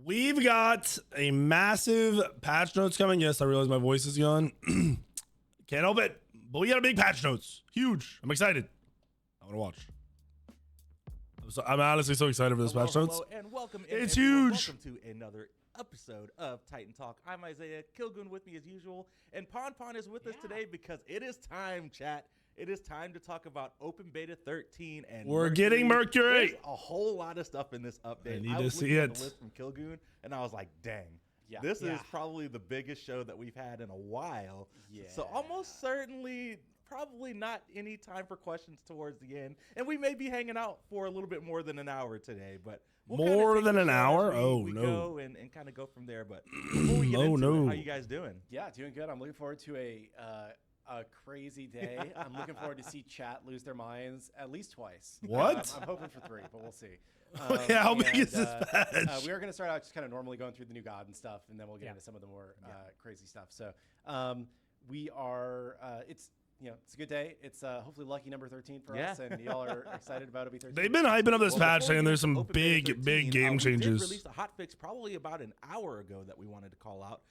We've got a massive patch notes coming. Yes, I realize my voice is gone. Can't help it. But we got a big patch notes. Huge. I'm excited. I want to watch. I'm honestly so excited for this patch notes. Hello, and welcome. It's everyone. huge. Welcome to another episode of Titan Talk. I'm Isaiah, Kilgoon with me as usual, and Pon is with us today because it is time, chat. It is time to talk about Open Beta 13 and we're getting Mercury. There's a whole lot of stuff in this update. I need was to see looking at it. the list from Kilgoon, and I was like, dang. This is probably the biggest show that we've had in a while. Yeah. So almost certainly, probably not any time for questions towards the end. And we may be hanging out for a little bit more than an hour today, but more than an hour? We go and kind of go from there. But before we get into it, how you guys doing? Yeah, doing good. I'm looking forward to a crazy day. I'm looking forward to see chat lose their minds at least twice. What? I'm hoping for 3, but we'll see. Yeah, how big is this patch? We are going to start out just kind of normally going through the new god and stuff, and then we'll get into some of the more crazy stuff. So we are, it's a good day. It's hopefully lucky number 13 for us, and y'all are excited about OB13. They've been hyping up this patch, saying there's some Open big Beta 13, game we changes. did release a hotfix probably about an hour ago that we wanted to call out.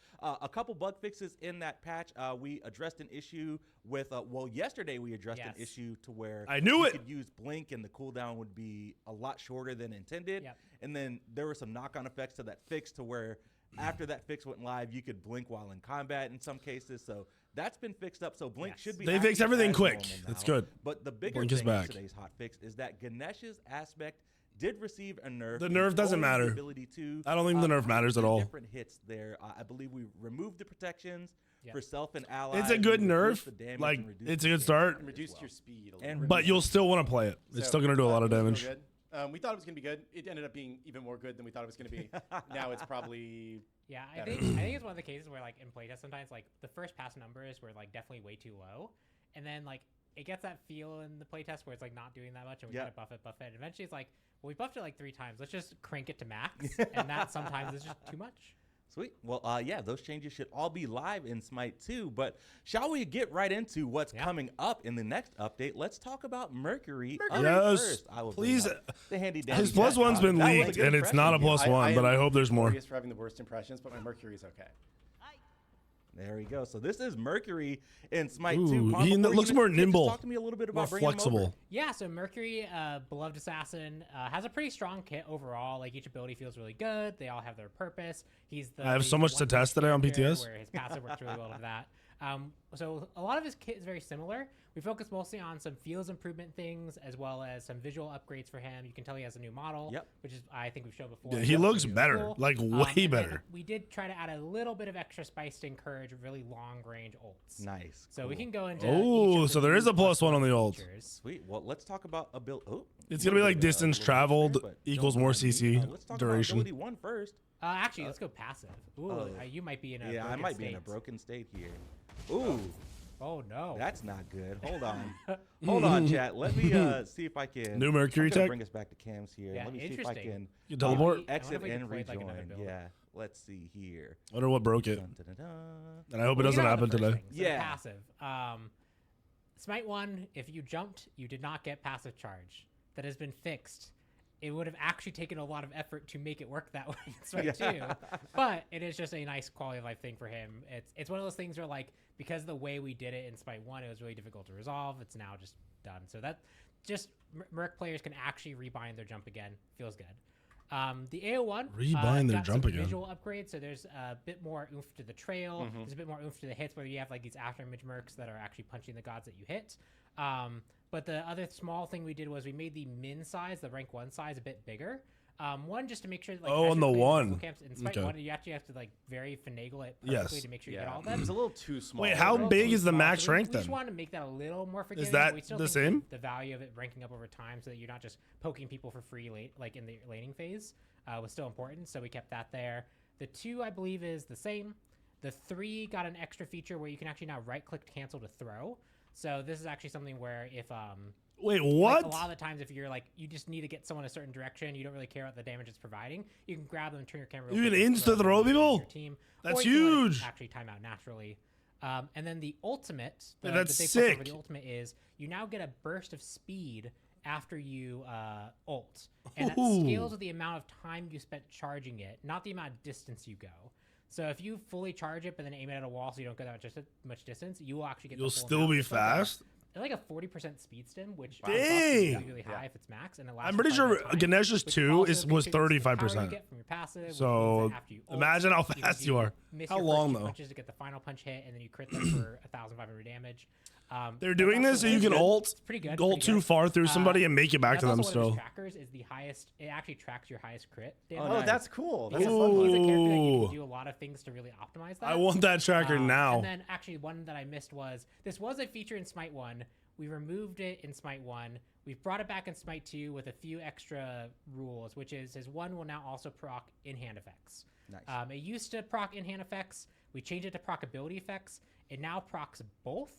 A couple bug fixes in that patch. We addressed an issue with, yesterday we addressed an issue to where you could use blink and the cooldown would be a lot shorter than intended. Yep. And then there were some knock-on effects to that fix to where after that fix went live, you could blink while in combat in some cases. So that's been fixed up. So blink should be. They fix everything quick. That's good. But the bigger Blink is thing back. in today's hotfix is that Ganesh's aspect did receive a nerf. The nerf doesn't Only the matter. ability to, I don't think the nerf matters at all. Different hits there. I believe we removed the protections for self and allies. It's a good We reduced nerf. the damage Like, and reduced it's the a good damage start. And reduced your speed a And little. But you'll still want to play it. It's still going to do a lot of it was damage. real good. We thought it was going to be good. It ended up being even more good than we thought it was going to be. Now it's probably Yeah, I better. think it's one of the cases where like in playtest sometimes like the first pass numbers were like definitely way too low, and then like it gets that feel in the playtest where it's like not doing that much, and we kind of buff it. And eventually it's like, well, we buffed it like 3 times. Let's just crank it to max, and that sometimes is just too much. Sweet. Well, those changes should all be live in Smite 2. But shall we get right into what's coming up in the next update? Let's talk about Mercury. Yes, first. I will please. the handy dandy His plus one's been That was a leaked, good and it's not a impression. plus one, but I hope there's more. For having the worst impressions, but my Mercury's okay. There we go. So this is Mercury in Smite Ooh, 2. Pon, he before you looks even more get to nimble, Talk to me a little bit more about bringing him over. flexible. Yeah, so Mercury, beloved assassin, has a pretty strong kit overall. Like each ability feels really good. They all have their purpose. He's the I have so much to test today on PTS. where his passive works really well with that. So a lot of his kit is very similar. We focus mostly on some feels improvement things as well as some visual upgrades for him. You can tell he has a new model, which is I think we've shown before. Yeah, he looks really better, cool. like way And then better. we did try to add a little bit of extra spice to encourage really long range ults. Nice. So we cool. can go into. Oh, each of so the there is a new plus one on the ult. features. Sweet. Well, let's talk about ability. Oh, It's gonna be like distance traveled equals more CC let's talk duration. About ability 1 first. Actually, let's go passive. Ooh, you might be in a I broken might be in a state. broken state here. Ooh. Oh no, That's not good. Hold on. Hold on, chat. Let me see if I can. New Mercury I'm gonna tech? bring us back to cams here. Yeah, Let me see if I interesting. can You teleport? I wonder exit if we and can play, like, rejoin. another build. Yeah. Let's see here. I wonder what broke it. Dun, dun, dun, dun. And I hope it We doesn't can go happen with the first today. thing. So Yeah. passive. Smite 1, if you jumped, you did not get passive charge. That has been fixed. It would have actually taken a lot of effort to make it work that way in Smite 2. But it is just a nice quality of life thing for him. It's one of those things where, like, because the way we did it in Smite 1, it was really difficult to resolve. It's now just done. So that just Merc players can actually rebind their jump again. Feels good. The AO1 Rebind their got jump some again. visual upgrades, so there's a bit more oomph to the trail. There's a bit more oomph to the hits, where you have like these afterimage mercs that are actually punching the gods that you hit. But the other small thing we did was we made the min size, the rank 1 size, a bit bigger. One, just to make sure, like, Oh, as on you're the playing one. local camps, in Smite Okay. 1, you actually have to like very finagle it perfectly to make sure you get all of It them. was a little too small. Wait, how A little big too is the small, max so we rank just then? wanted to make that a little more forgiving. that but we still the think same? The value of it ranking up over time, so that you're not just poking people for free late, like in the laning phase, was still important. So we kept that there. The 2, I believe, is the same. The 3 got an extra feature where you can actually now right-click to cancel to throw. So this is actually something where if Wait, like, what? a lot of the times, if you're like, you just need to get someone a certain direction, you don't really care about the damage it's providing, you can grab them, turn your camera. You real can quick and insta-throw them to people? your team, That's or you can let it huge. actually time out naturally. And then the ultimate, the That's big plus over sick. the ultimate is you now get a burst of speed after you ult, and that scales with the amount of time you spent charging it, not the amount of distance you go. So if you fully charge it but then aim it at a wall so you don't go that much distance, you will actually get. You'll still be fast. It's like a 40% speed stim, which dang, is really high if it's max, and it lasts. I'm pretty sure Ganesh's 2 was 35%. So imagine how fast you are. How long though? Punches to get the final punch hit, and then you crit them for 1,500 damage. They're doing this so you can ult too far through somebody and make it back to them still. Trackers is the highest. It actually tracks your highest crit. Oh, that's cool. That's a fun one. He's a character that you can do a lot of things to really optimize that. I want that tracker now. And then actually one that I missed was, this was a feature in Smite 1. We removed it in Smite 1. We've brought it back in Smite 2 with a few extra rules, which is his 1 will now also proc in-hand effects. Nice. It used to proc in-hand effects. We changed it to proc ability effects. It now procs both.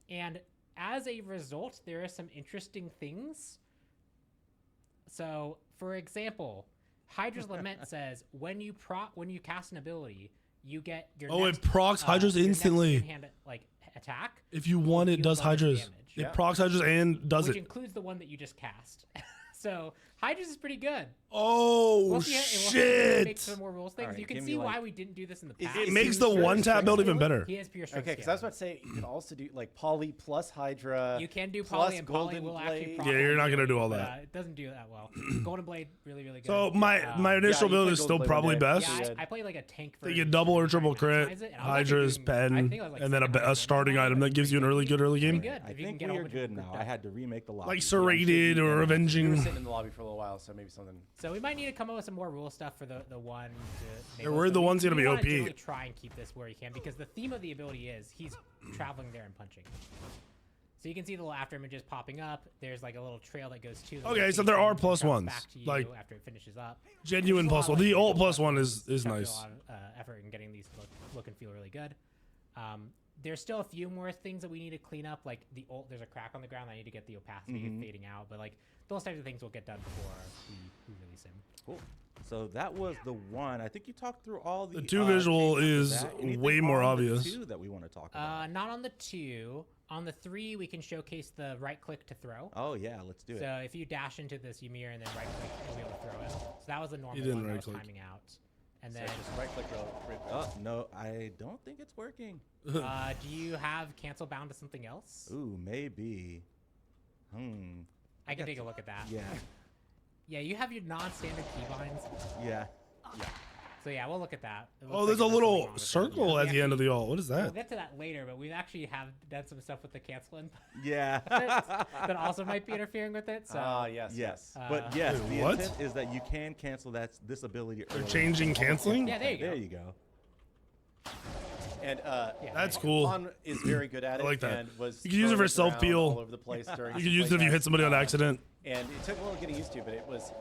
And as a result, there are some interesting things. So, for example, Hydra's Lament says when you cast an ability, you get your it procs Hydra's instantly. In-hand, attack. If you want, it does Hydra's. It procs Hydra's and does which it. includes the one that you just cast. So Hydra's is pretty good. Oh, shit. Make some more rules things. Right, you can see why we didn't do this in the past. It makes the one-tap build even better. He has pure strength. Okay, because I was about to say, you can also do like Poly plus Hydra. You can do Poly, and Poly will actually Yeah, you're not going to do all that. It doesn't do that well. Golden Blade, really, really good. So my initial build is still probably best. Yeah, I play like a tank version. You get double or triple crit, Hydra's pen, and then a starting item that gives you an good early game. I think we are good now. I had to remake the lobby. Like Serrated or Avenging. We were sitting in the lobby for a little while, so maybe something. So we might need to come up with some more rule stuff for the one. We're the ones gonna be OP. Really try and keep this where you can, because the theme of the ability is he's traveling there and punching. So you can see the little after images popping up. There's like a little trail that goes to. Okay, so there are plus ones, like after it finishes up. Genuine plus one. The ult plus one is nice. A lot of effort in getting these look and feel really good. There's still a few more things that we need to clean up, like the ult. There's a crack on the ground. I need to get the opacity fading out, but like those types of things will get done before we release him. Cool. So that was the one. I think you talked through all the. The 2 visual is way more obvious. The 2 that we want to talk about. Not on the 2. On the 3, we can showcase the right click to throw. Oh yeah, let's do it. So if you dash into this Ymir and then right click, you'll be able to throw it. So that was the normal You didn't one right that was click. timing out. And then just right click. Oh no, I don't think it's working. do you have cancel bound to something else? Ooh, maybe. I can take a look at that. Yeah. Yeah, you have your non-standard keybinds. Yeah. Yeah. So yeah, we'll look at that. Oh, there's a little circle at the end of the ult. What is that? We'll get to that later, but we actually have done some stuff with the cancel input. Yeah. that also might be interfering with it. So yes. But yes, the intent is that you can cancel this ability. They're changing canceling? Yeah, there you go. There you go. And that's cool. Juan is very good at it. I like that. And was you can use it for self peel all over the place during. You can use it if you hit somebody on accident. And it took a little getting used to, but it was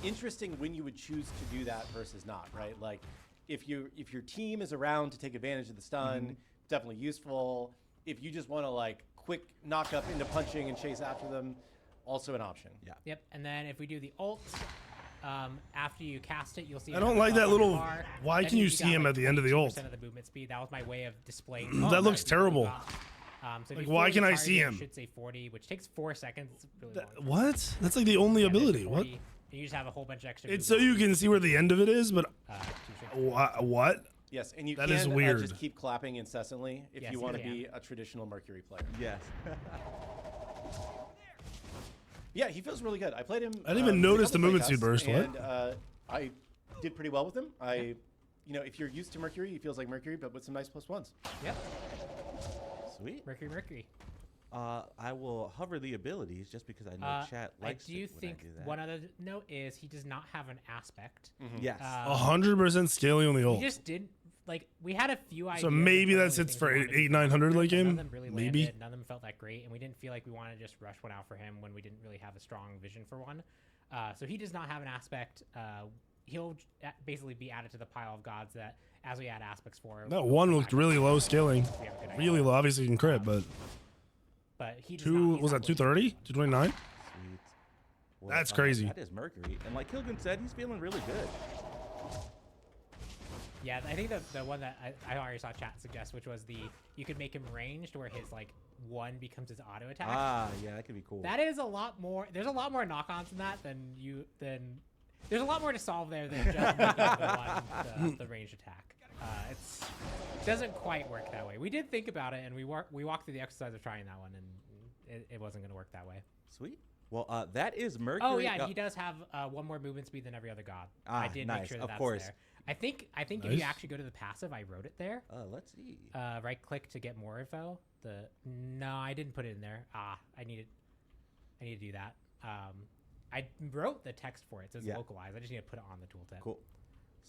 interesting when you would choose to do that versus not, right? Like if your team is around to take advantage of the stun, definitely useful. If you just want to like quick knock up into punching and chase after them, also an option. Yeah. Yep. And then if we do the ult, after you cast it, you'll see. I don't like that little. Why can you see him at the end of the ult? Of the movement speed. That was my way of displaying. That looks terrible. So like, why can I see him? It should say 40, which takes 4 seconds. It's really what? That's like the only ability. 40, what? You just have a whole bunch of extra. It's so you can see where the end of it is, but what? Yes, and you that can is weird. Just keep clapping incessantly if you want to be a traditional Mercury player. Yes. Yeah, he feels really good. I played him. I didn't even notice the movement speed burst. And, I did pretty well with him. If you're used to Mercury, he feels like Mercury, but with some nice plus ones. Yep. Sweet. Mercury. I will hover the abilities just because I know chat likes I do think one other note is he does not have an aspect. Yes. 100% scaling on the ult. We just didn't we had a few ideas. So maybe that sits for 800-900 late game. None of them really maybe. Landed, none of them felt that great, and we didn't feel like we wanted to just rush one out for him when we didn't really have a strong vision for one. So he does not have an aspect. He'll basically be added to the pile of gods that as we add aspects for. That one looked really low scaling. Really low. Obviously you can crit, but he does was that 230? 229? Sweet. Well, that's crazy. That is Mercury. And like Kilgan said, he's feeling really good. Yeah, I think the one that I already saw chat suggest, which was you could make him ranged where his like 1 becomes his auto attack. Ah, yeah, that could be cool. That is a lot more. There's a lot more knock-ons in that than there's a lot more to solve there than just making the ranged attack. It doesn't quite work that way. We did think about it, and we walked through the exercise of trying that one, and it wasn't going to work that way. Sweet. Well, that is Mercury. Oh yeah, he does have 1 more movement speed than every other god. I did make sure that's there. I think if you actually go to the passive, I wrote it there. Let's see. Right click to get more info. No, I didn't put it in there. I need to do that. I wrote the text for it, so it's localized. I just need to put it on the tooltip. Cool.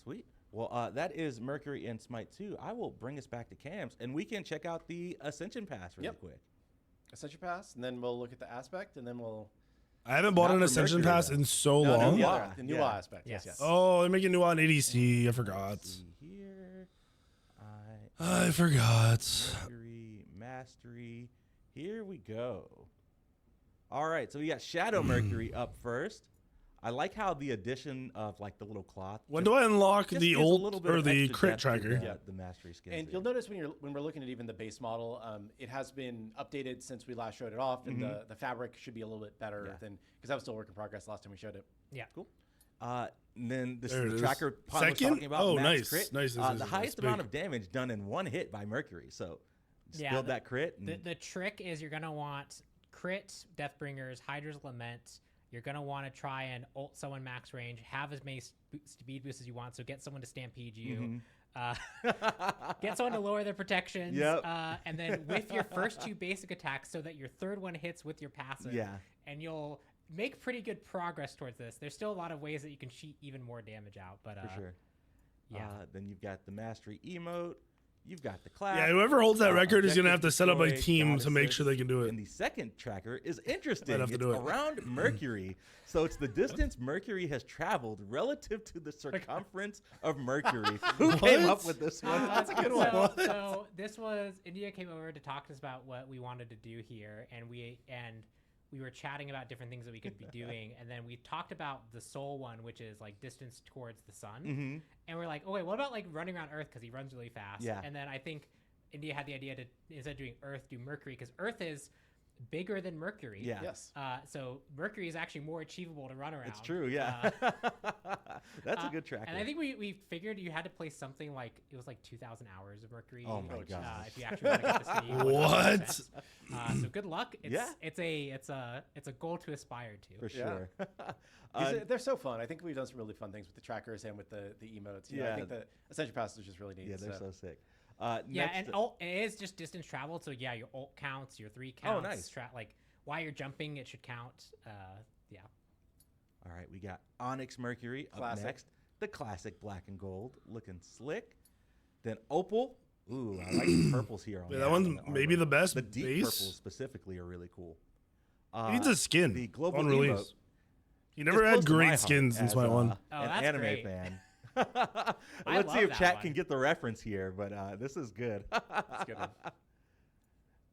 Sweet. Well, that is Mercury and Smite 2. I will bring us back to Cam's, and we can check out the Ascension Pass really quick. Ascension Pass, and then we'll look at the aspect, and then we'll... I haven't bought an Ascension Pass in so long. The new aspect. Yes. Oh, they're making new on ADC. I forgot. Here. I forgot. Mercury, Mastery. Here we go. All right, so we got Shadow Mercury up first. I like how the addition of like the little cloth. When do I unlock the ult or the crit tracker? The mastery skins. And you'll notice when we're looking at even the base model, it has been updated since we last showed it off, and the fabric should be a little bit better than because that was still work in progress last time we showed it. Yeah, cool. And then this is the tracker Pon was Second? talking about. Oh, max nice. Crit. Nice. The highest amount of damage done in 1 hit by Mercury. So just build that crit. The trick is you're gonna want crit, Deathbringers, Hydra's Lament. You're going to want to try and ult someone max range, have as many speed boosts as you want, so get someone to stampede you, get someone to lower their protections, and then with your first 2 basic attacks so that your third one hits with your passive, and you'll make pretty good progress towards this. There's still a lot of ways that you can cheat even more damage out, but for sure. Yeah. Then you've got the Mastery emote. You've got the class. Yeah, whoever holds that record is going to have to set up a team to make sure they can do it. And the second tracker is interesting. It's around Mercury. So it's the distance Mercury has traveled relative to the circumference of Mercury. Who came up with this one? That's a good one. So this was, India came over to talk to us about what we wanted to do here, and we were chatting about different things that we could be doing, and then we talked about the soul one, which is like distance towards the sun, and we're like, okay, what about like running around Earth because he runs really fast? And then I think India had the idea to, instead of doing Earth, do Mercury, because Earth is bigger than Mercury. Yes. So Mercury is actually more achievable to run around. It's true. That's a good tracker. And I think we figured you had to play something like, it was like 2,000 hours of Mercury. Oh my gosh. If you actually want to get to see what? So good luck. It's a goal to aspire to. For sure. They're so fun. I think we've done some really fun things with the trackers and with the emotes. I think the Ascension Pass is just really neat. Yeah, they're so sick. And ult, it is just distance traveled. So yeah, your ult counts, your 3 counts. Oh, nice. Like while you're jumping, it should count. All right, we got Onyx Mercury up next. The classic black and gold, looking slick. Then Opal. Ooh, I like the purples here. That one's maybe the best. The deep base? purples specifically are really cool. He needs a skin. The global on release. emote. He never had great skins in Smite 1. An that's anime great. fan. I Let's see if love chat that can one. get the reference here, but this is good. That's a good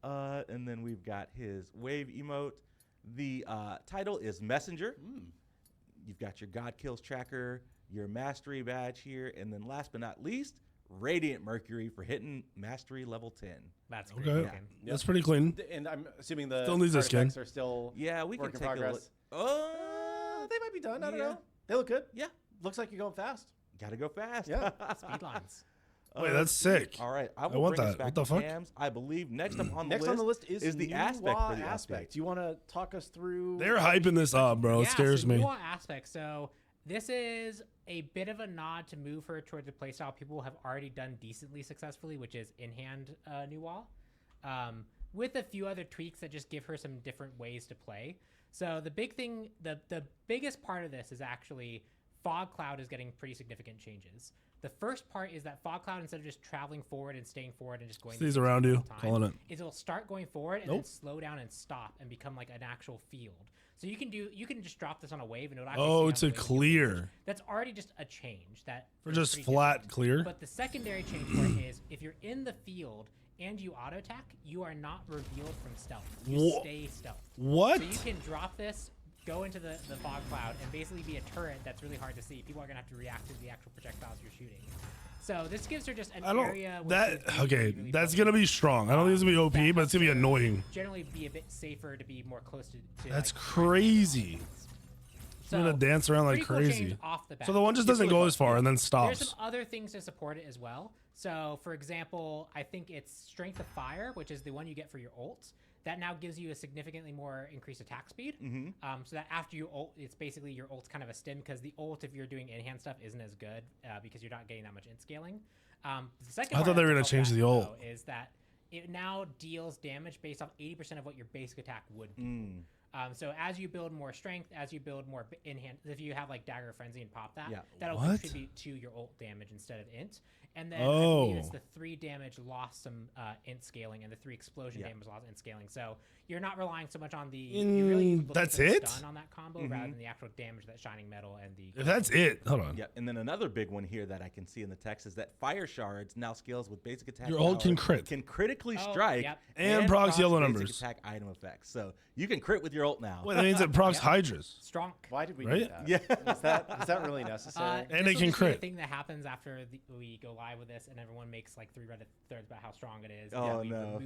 one. And then we've got his wave emote. The title is Messenger. You've got your God Kills tracker, your Mastery badge here, and then last but not least, Radiant Mercury for hitting Mastery level 10. That's great. Okay. Looking. That's pretty clean. And I'm assuming the Still needs a skin. artifacts are still We can work in take a look. progress. They might be done. I don't know. They look good. Yeah. Looks like you're going fast. Gotta go fast. Yeah. Speed lines. Wait, that's sick. All right, I will want bring us that. back What the to fuck? Cams. I believe next up on Next the on the list is is the new aspect raw for the aspect. update. Do you want to talk us through? They're hyping this up, bro. It scares me. Nuwa aspect. So this is a bit of a nod to move her towards a playstyle people have already done decently successfully, which is in-hand Nuwa, with a few other tweaks that just give her some different ways to play. So the big thing, the biggest part of this is actually Fog Cloud is getting pretty significant changes. The first part is that Fog Cloud, instead of just traveling forward and staying forward and just going Stays around you, calling it. is it'll start going forward and then slow down and stop and become like an actual field. So you can just drop this on a wave and it'll actually It's a clear. That's already just a change that For is just pretty flat different. clear. But the secondary change for it is if you're in the field and you auto attack, you are not revealed from stealth. You stay stealth. What? So you can drop this go into the fog cloud and basically be a turret that's really hard to see. People are gonna have to react to the actual projectiles you're shooting. So this gives her just an area. Really that's gonna be strong. I don't think it's gonna be OP, but it's gonna be annoying. Generally, be a bit safer to be more close to that's like, crazy. So, I'm gonna dance around like crazy. Off the bat. So the one just doesn't go as far and then stops. There's some other things to support it as well. So for example, I think it's Strength of Fire, which is the one you get for your ult. That now gives you a significantly more increased attack speed. So that after you ult, it's basically your ult's kind of a stim, because the ult, if you're doing in-hand stuff, isn't as good because you're not getting that much int scaling. The second I thought they were gonna change the ult. Though, is that it now deals damage based off 80% of what your basic attack would be. So as you build more strength, as you build more in-hand, if you have like Dagger Frenzy and pop that, that'll contribute to your ult damage instead of int. And then I believe it's the 3 damage lost some int scaling, and the 3 explosion damage lost int scaling. So you're not relying so much on the you really that's it stun on that combo rather than the actual damage that Shining Metal and the. If that's it, hold on. Yeah, and then another big one here that I can see in the text is that Fire Shards now scales with basic attack. Your ult can crit, can critically strike, and procs yellow numbers. Attack item effects. So you can crit with your ult now. Well, that means it procs Hydras. Strong. Why did we do that? Yeah, is that really necessary? And it can crit. The thing that happens after we go live with this, and everyone makes like 3 Reddit threads about how strong it is. Oh no!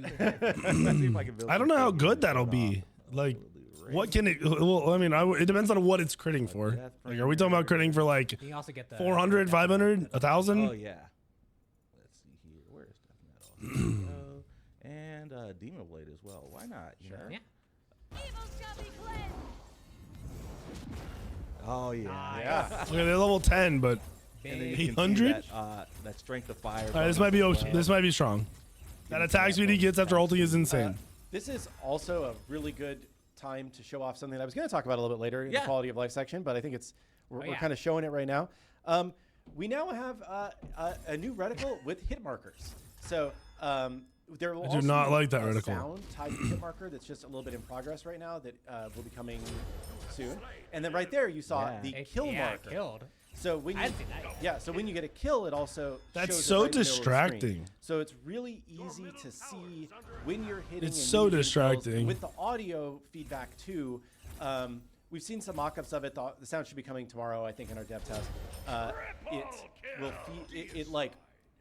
I don't know how good that'll be. Like, what can it? Well, I mean, it depends on what it's critting for. Like, are we talking about critting for like 400, 500, 1,000? Oh yeah. Let's see here. Where is Death Metal? And Demon Blade as well. Why not? Sure. Yeah. Oh yeah. Yeah. Look, they're level 10, but 800. That Strength of Fire. All right, this might be this might be strong. That attack speed he gets after ulting is insane. This is also a really good time to show off something that I was going to talk about a little bit later in the quality of life section, but I think we're kind of showing it right now. We now have a new reticle with hit markers. So there will also do not like that a reticle. sound tied to hit marker that's just a little bit in progress right now that will be coming soon. And then right there you saw the kill marker. Killed. So when you get a kill, it also that's shows so it right distracting. So it's really easy to see when you're hitting. It's so distracting with the audio feedback too. We've seen some mock-ups of it. The sound should be coming tomorrow, I think, in our dev test.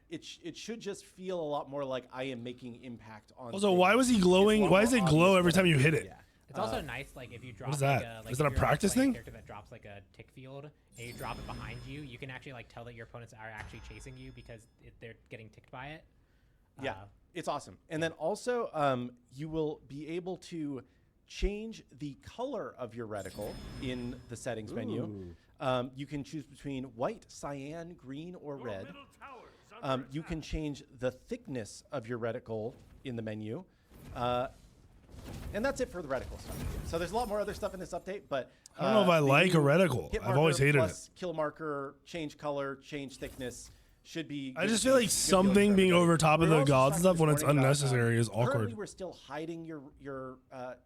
It should just feel a lot more like I am making impact on. Also, why was he glowing? Why does it glow every time you hit it? Yeah. It's also nice, like if you drop. What is that? Is that a practice thing? Character that drops like a tick field, and you drop it behind you, you can actually like tell that your opponents are actually chasing you because they're getting ticked by it. Yeah, it's awesome. And then also, you will be able to change the color of your reticle in the settings menu. You can choose between white, cyan, green, or red. You can change the thickness of your reticle in the menu. And that's it for the reticle stuff. So there's a lot more other stuff in this update, but I don't know if I like a reticle. I've always hated it. Kill marker, change color, change thickness should be. I just feel like something being over top of the gods and stuff when it's unnecessary is awkward. Currently, we're still hiding your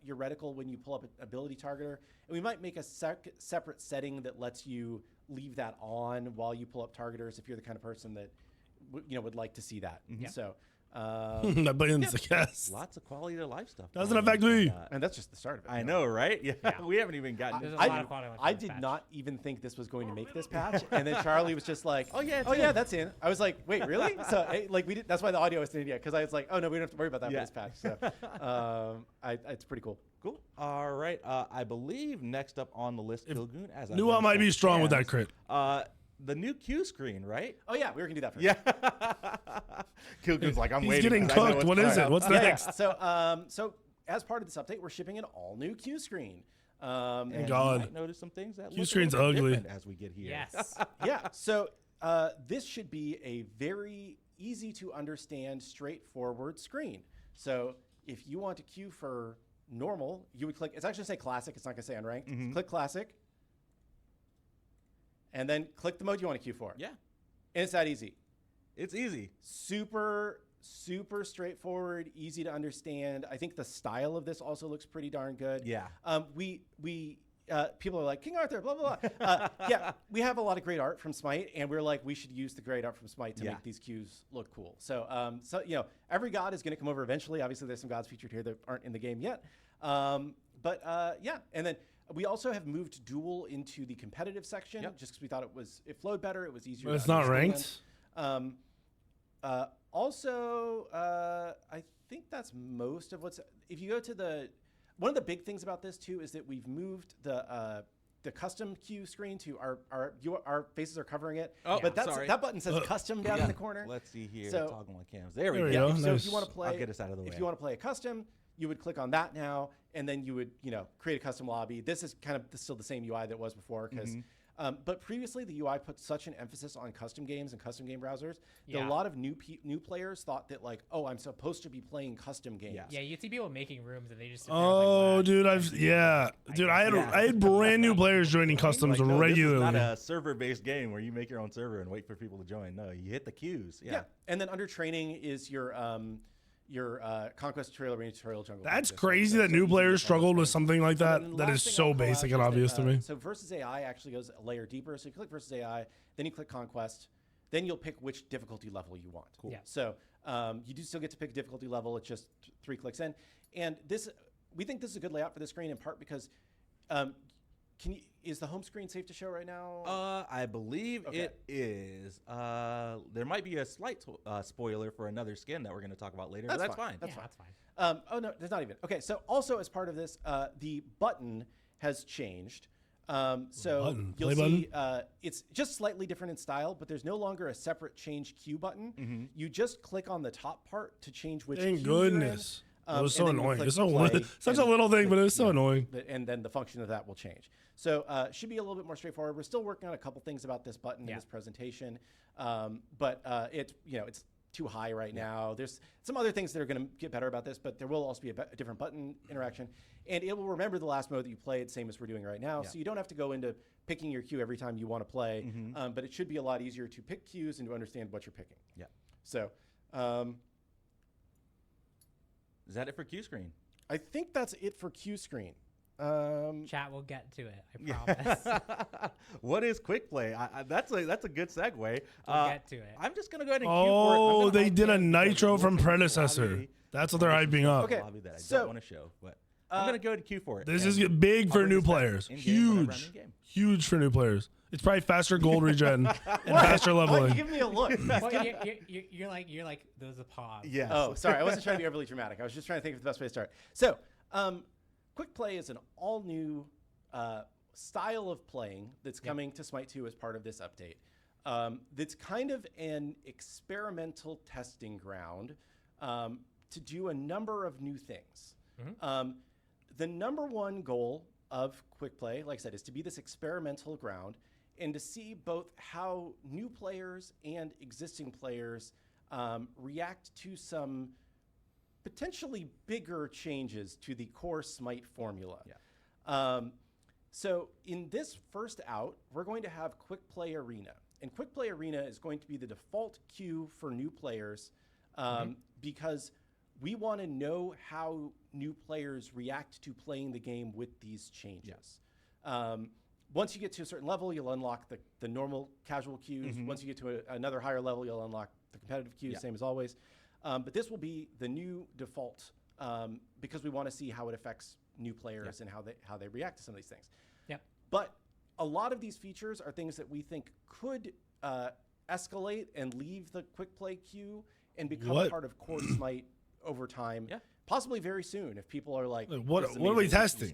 reticle when you pull up an ability targeter, and we might make a separate setting that lets you leave that on while you pull up targeters if you're the kind of person that would like to see that. So. Billions, I guess. Lots of quality of life stuff. Doesn't affect me. And that's just the start of it. I know, right? Yeah. We haven't even gotten. I did not even think this was going to make this patch, and then Charlie was just like, "Oh yeah, that's in." I was like, "Wait, really?" So we did. That's why the audio isn't in yet, because I was like, "Oh no, we don't have to worry about that for this patch." So it's pretty cool. Cool. All right. I believe next up on the list, Kilgoon. As I knew I might be strong with that crit. The new Q screen, right? Oh yeah, we were gonna do that first. Yeah. Kilgoon's like, I'm waiting. He's getting cooked. What is it? What's next? So as part of this update, we're shipping an all new Q screen. And God, you might notice some things that Q screen's ugly as we get here. Yes. Yeah. So this should be a very easy to understand, straightforward screen. So if you want to queue for normal, you would click. It's actually say classic. It's not gonna say unranked. Click classic. And then click the mode you want to queue for. Yeah. And it's that easy. It's easy. Super straightforward, easy to understand. I think the style of this also looks pretty darn good. Yeah. People are like, King Arthur, blah, blah, blah. Yeah, we have a lot of great art from Smite, and we're like, we should use the great art from Smite to make these queues look cool. So, every god is going to come over eventually. Obviously, there's some gods featured here that aren't in the game yet. And then We also have moved duel into the competitive section just because we thought it flowed better. It was easier. But it's not ranked. Also, I think that's most of what's. If you go to one of the big things about this too is that we've moved the custom queue screen to our faces are covering it. Oh, but that button says custom down in the corner. Let's see here. So, toggle my cams. There we go. So Nice. if you want to play, I'll get us out of the way. If you want to play a custom, you would click on that now, and then you would create a custom lobby. This is kind of still the same UI that it was before because. But previously, the UI put such an emphasis on custom games and custom game browsers that a lot of new players thought that like, oh, I'm supposed to be playing custom games. Yeah, you'd see people making rooms and they just. Dude, I had brand new players joining customs regularly. This is not a server-based game where you make your own server and wait for people to join. No, you hit the queues. Yeah. And then under training is your conquest tutorial, arena tutorial, jungle. That's crazy that new players struggled with something like that. That is so basic and obvious to me. So versus AI actually goes a layer deeper. So you click versus AI, then you click conquest, then you'll pick which difficulty level you want. Cool. Yeah. So you do still get to pick a difficulty level. It's just 3 clicks in, and we think this is a good layout for the screen in part because. Is the home screen safe to show right now? I believe it is. There might be a slight spoiler for another skin that we're going to talk about later. That's fine. That's fine. Oh no, there's not even. Okay, so also as part of this, the button has changed. So you'll see it's just slightly different in style, but there's no longer a separate change queue button. You just click on the top part to change which. Thank goodness. It was so annoying. It's such a little thing, but it was so annoying. And then the function of that will change. So should be a little bit more straightforward. We're still working on a couple things about this button in this presentation, but it's too high right now. There's some other things that are going to get better about this, but there will also be a different button interaction, and it will remember the last mode that you played, same as we're doing right now. So you don't have to go into picking your queue every time you want to play, but it should be a lot easier to pick queues and to understand what you're picking. Yeah. So. Is that it for Q screen? I think that's it for Q screen. Chat will get to it. I promise. What is quick play? That's a good segue. We'll get to it. I'm just gonna go ahead and queue for it. They did a nitro from Predecessor. That's what they're hyping up. Okay, that I don't want to show, but I'm gonna go ahead and queue for it. This is big for new players. Huge for new players. It's probably faster gold regen and faster leveling. Give me a look. You're like there's a pause. Yeah. Oh, sorry. I wasn't trying to be overly dramatic. I was just trying to think of the best way to start. So, quick play is an all new style of playing that's coming to Smite 2 as part of this update. That's kind of an experimental testing ground to do a number of new things. The number one goal of quick play, like I said, is to be this experimental ground and to see both how new players and existing players react to some potentially bigger changes to the core Smite formula. So in this first out, we're going to have Quick Play Arena. And Quick Play Arena is going to be the default queue for new players because we want to know how new players react to playing the game with these changes. Once you get to a certain level, you'll unlock the normal casual queues. Once you get to another higher level, you'll unlock the competitive queues, same as always. But this will be the new default because we want to see how it affects new players and how they react to some of these things. But a lot of these features are things that we think could escalate and leave the quick play queue and become part of core Smite over time, possibly very soon if people are like, what are we testing?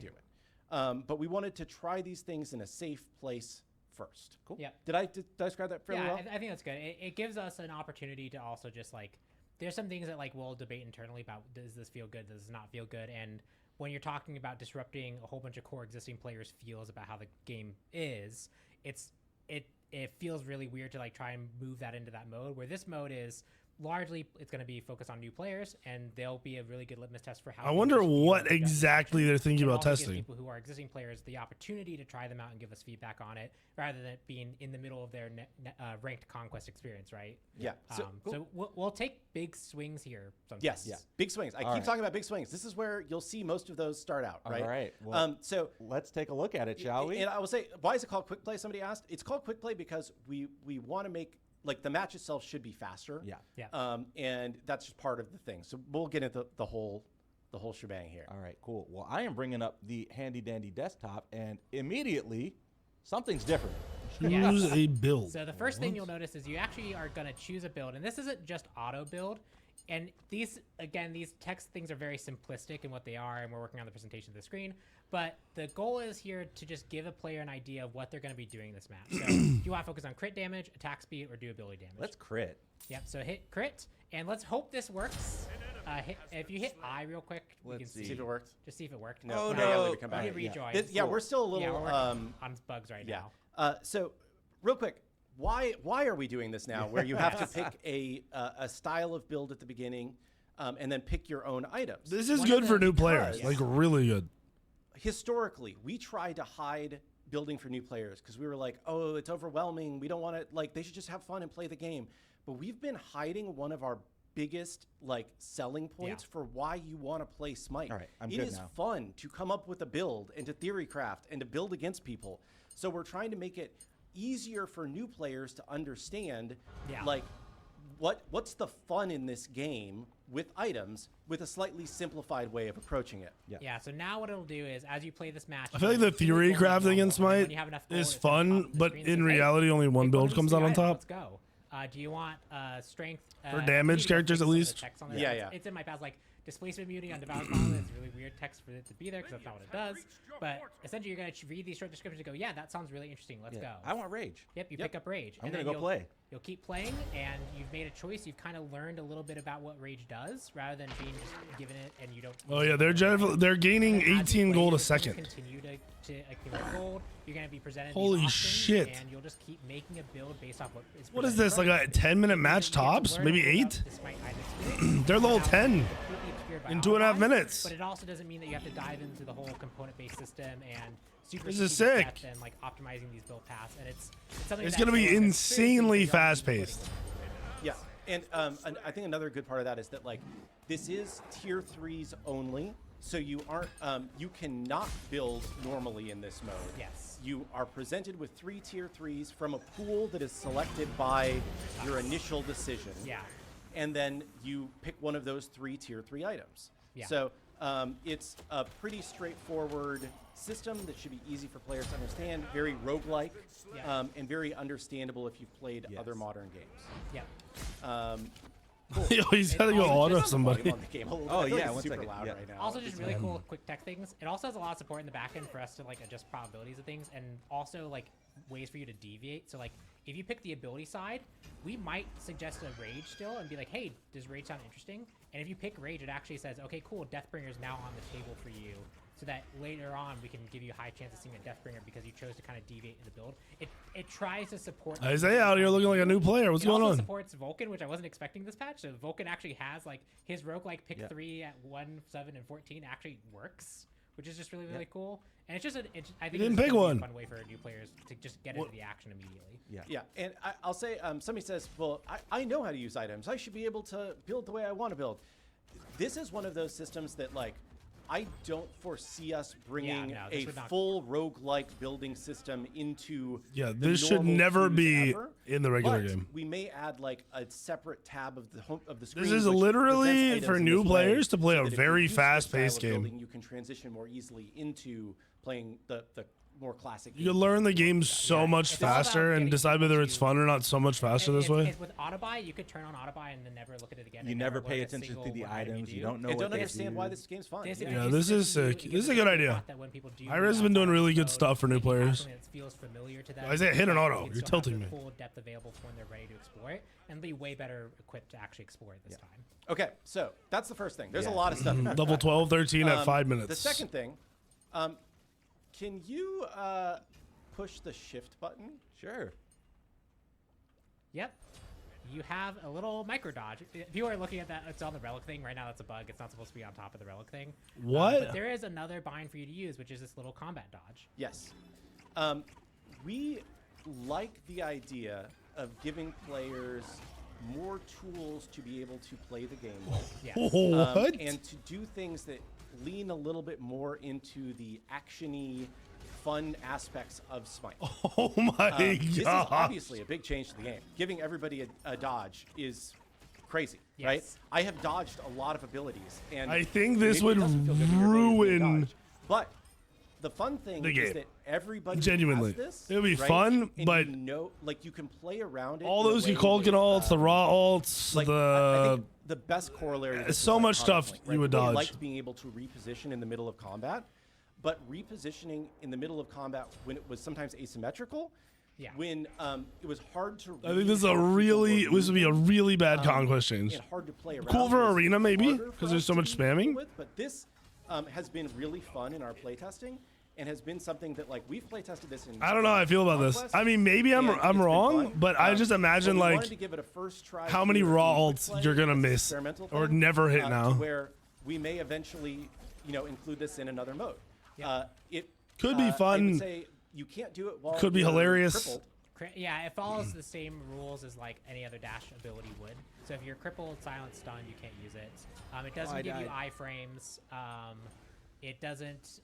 But we wanted to try these things in a safe place first. Cool. Yeah. Did I describe that fairly well? I think that's good. It gives us an opportunity to also just like, there's some things that like we'll debate internally about, does this feel good? Does this not feel good? And when you're talking about disrupting a whole bunch of core existing players' feels about how the game is, it feels really weird to like try and move that into that mode where this mode is largely it's going to be focused on new players, and they'll be a really good litmus test for how. I wonder what exactly they're thinking about testing. People who are existing players the opportunity to try them out and give us feedback on it, rather than it being in the middle of their ranked conquest experience, right? Yeah. So we'll take big swings here sometimes. Yes. Yeah. Big swings. I keep talking about big swings. This is where you'll see most of those start out, right? All right. Well, so let's take a look at it, shall we? And I will say, why is it called quick play? Somebody asked. It's called quick play because we want to make. Like the match itself should be faster. Yeah. And that's just part of the thing. So we'll get into the whole the whole shebang here. All right, cool. Well, I am bringing up the handy dandy desktop, and immediately something's different. Choose a build. So the first thing you'll notice is you actually are going to choose a build, and this isn't just auto build. And these, again, these text things are very simplistic in what they are, and we're working on the presentation of the screen. But the goal is here to just give a player an idea of what they're going to be doing this match. So do you want to focus on crit damage, attack speed, or do ability damage? Let's crit. Yep, so hit crit, and let's hope this works. If you hit I real quick, we can See if it worked. Just see if it worked. No, no. Come back. You rejoin. Yeah, we're still a little. Yeah, we're working on bugs right now. So, real quick, why are we doing this now? Where you have to pick a style of build at the beginning, and then pick your own items. This is good for new players, like really good. Historically, we tried to hide building for new players because we were like, oh, it's overwhelming. We don't want to, like, they should just have fun and play the game. But we've been hiding one of our biggest selling points for why you want to play Smite. All right, it is fun to come up with a build and to theory craft and to build against people. So we're trying to make it easier for new players to understand like what's the fun in this game with items with a slightly simplified way of approaching it. Yeah, so now what it'll do is as you play this match, I feel like the theory crafting in Smite is fun, but in reality only one build comes out on top. Let's go. Do you want strength for damage characters at least? Yeah. It's in my past, like displacement muting on Devour's Gauntlet. It's really weird text for it to be there because that's not what it does. But essentially, you're going to read these short descriptions and go, yeah, that sounds really interesting. Let's go. I want Rage. Yep, you pick up Rage. I'm going to go play. You'll keep playing, and you've made a choice. You've kind of learned a little bit about what Rage does, rather than being just given it and you don't. Oh yeah, they're gaining 18 gold a second. Continue to accumulate gold. You're going to be presented. Holy shit! And you'll just keep making a build based off what is. What is this? Like a 10-minute match tops? Maybe 8? They're level 10 in 2.5 minutes. But it also doesn't mean that you have to dive into the whole component-based system and this is sick. And like optimizing these build paths, and it's something. It's gonna be insanely fast-paced. Yeah, and I think another good part of that is that like this is tier 3s only, so you aren't you cannot build normally in this mode. Yes. You are presented with 3 tier 3s from a pool that is selected by your initial decision. Yeah. And then you pick one of those 3 tier 3 items. Yeah. So it's a pretty straightforward system that should be easy for players to understand, very roguelike, and very understandable if you've played other modern games. Yeah. Cool. Yo, he's got to go auto somebody. Oh yeah, it's super loud right now. Also, just really cool quick tech things. It also has a lot of support in the back end for us to like adjust probabilities of things, and also like ways for you to deviate. So like if you pick the ability side, we might suggest a Rage still and be like, hey, does Rage sound interesting? And if you pick Rage, it actually says, okay, cool, Deathbringer is now on the table for you, so that later on we can give you a high chance of seeing a Deathbringer because you chose to kind of deviate in the build. It tries to support. Isaiah out here looking like a new player. What's going on? It also supports Vulcan, which I wasn't expecting this patch. So Vulcan actually has like his roguelike pick 3 at 1, 7, and 14 actually works, which is just really cool. And it's just I think it's a fun way for new players to just get into the action immediately. Yeah, and I'll say somebody says, well, I know how to use items. I should be able to build the way I want to build. This is one of those systems that like I don't foresee us bringing a full roguelike building system into this should never be in the regular game. We may add like a separate tab of the screen. This is literally for new players to play a very fast-paced game. You can transition more easily into playing the more classic. You can learn the game so much faster and decide whether it's fun or not so much faster this way. With auto-buy, you could turn on auto-buy and then never look at it again. You never pay attention to the items. You don't know what they do. Don't understand why this game's fun. Yeah, this is sick. This is a good idea. Iris has been doing really good stuff for new players. Isaiah, hit an auto. You're tilting me. Full depth available for when they're ready to explore it, and be way better equipped to actually explore it this time. Okay, so that's the first thing. There's a lot of stuff. Level 12, 13 at 5 minutes. The second thing, can you push the shift button? Sure. Yep. You have a little micro dodge. If you are looking at that, it's on the relic thing. Right now that's a bug. It's not supposed to be on top of the relic thing. What? But there is another bind for you to use, which is this little combat dodge. Yes. We like the idea of giving players more tools to be able to play the game with. Yes. What? And to do things that lean a little bit more into the action-y, fun aspects of Smite. Oh my god. This is obviously a big change to the game. Giving everybody a dodge is crazy, Yes. right? I have dodged a lot of abilities, and I think this maybe would it doesn't feel good when your ability is being ruin dodged. But the fun thing the game. is that everybody Genuinely. has this. It'll be right? fun, and but you know, like you can play around it. all in a those way Kukulkan that, ults, the raw ults, like, I the think the best corollary to this so is much like stuff Counterpoint, you right? would People dodge. liked being able to reposition in the middle of combat, but repositioning in the middle of combat when it was sometimes asymmetrical, when it was hard to. I think this is a really this would be a really bad conquest change. And hard to play around. Cool for It's arena maybe harder for because there's us so to much be spamming. with, but this has been really fun in our playtesting. And has been something that like we've play tested this in. I don't know how I feel about this. I mean, maybe I'm wrong, but I just imagine we like wanted to give it a first try how many here raw in ults play you're gonna as an miss experimental or thing, never hit to now. where we may eventually, include this in another mode. It Could be I fun. would say you can't do it while Could be you're hilarious. crippled. Yeah, it follows the same rules as like any other dash ability would. So if you're crippled, silent, stunned, you can't use it. It doesn't give you iframes. It doesn't.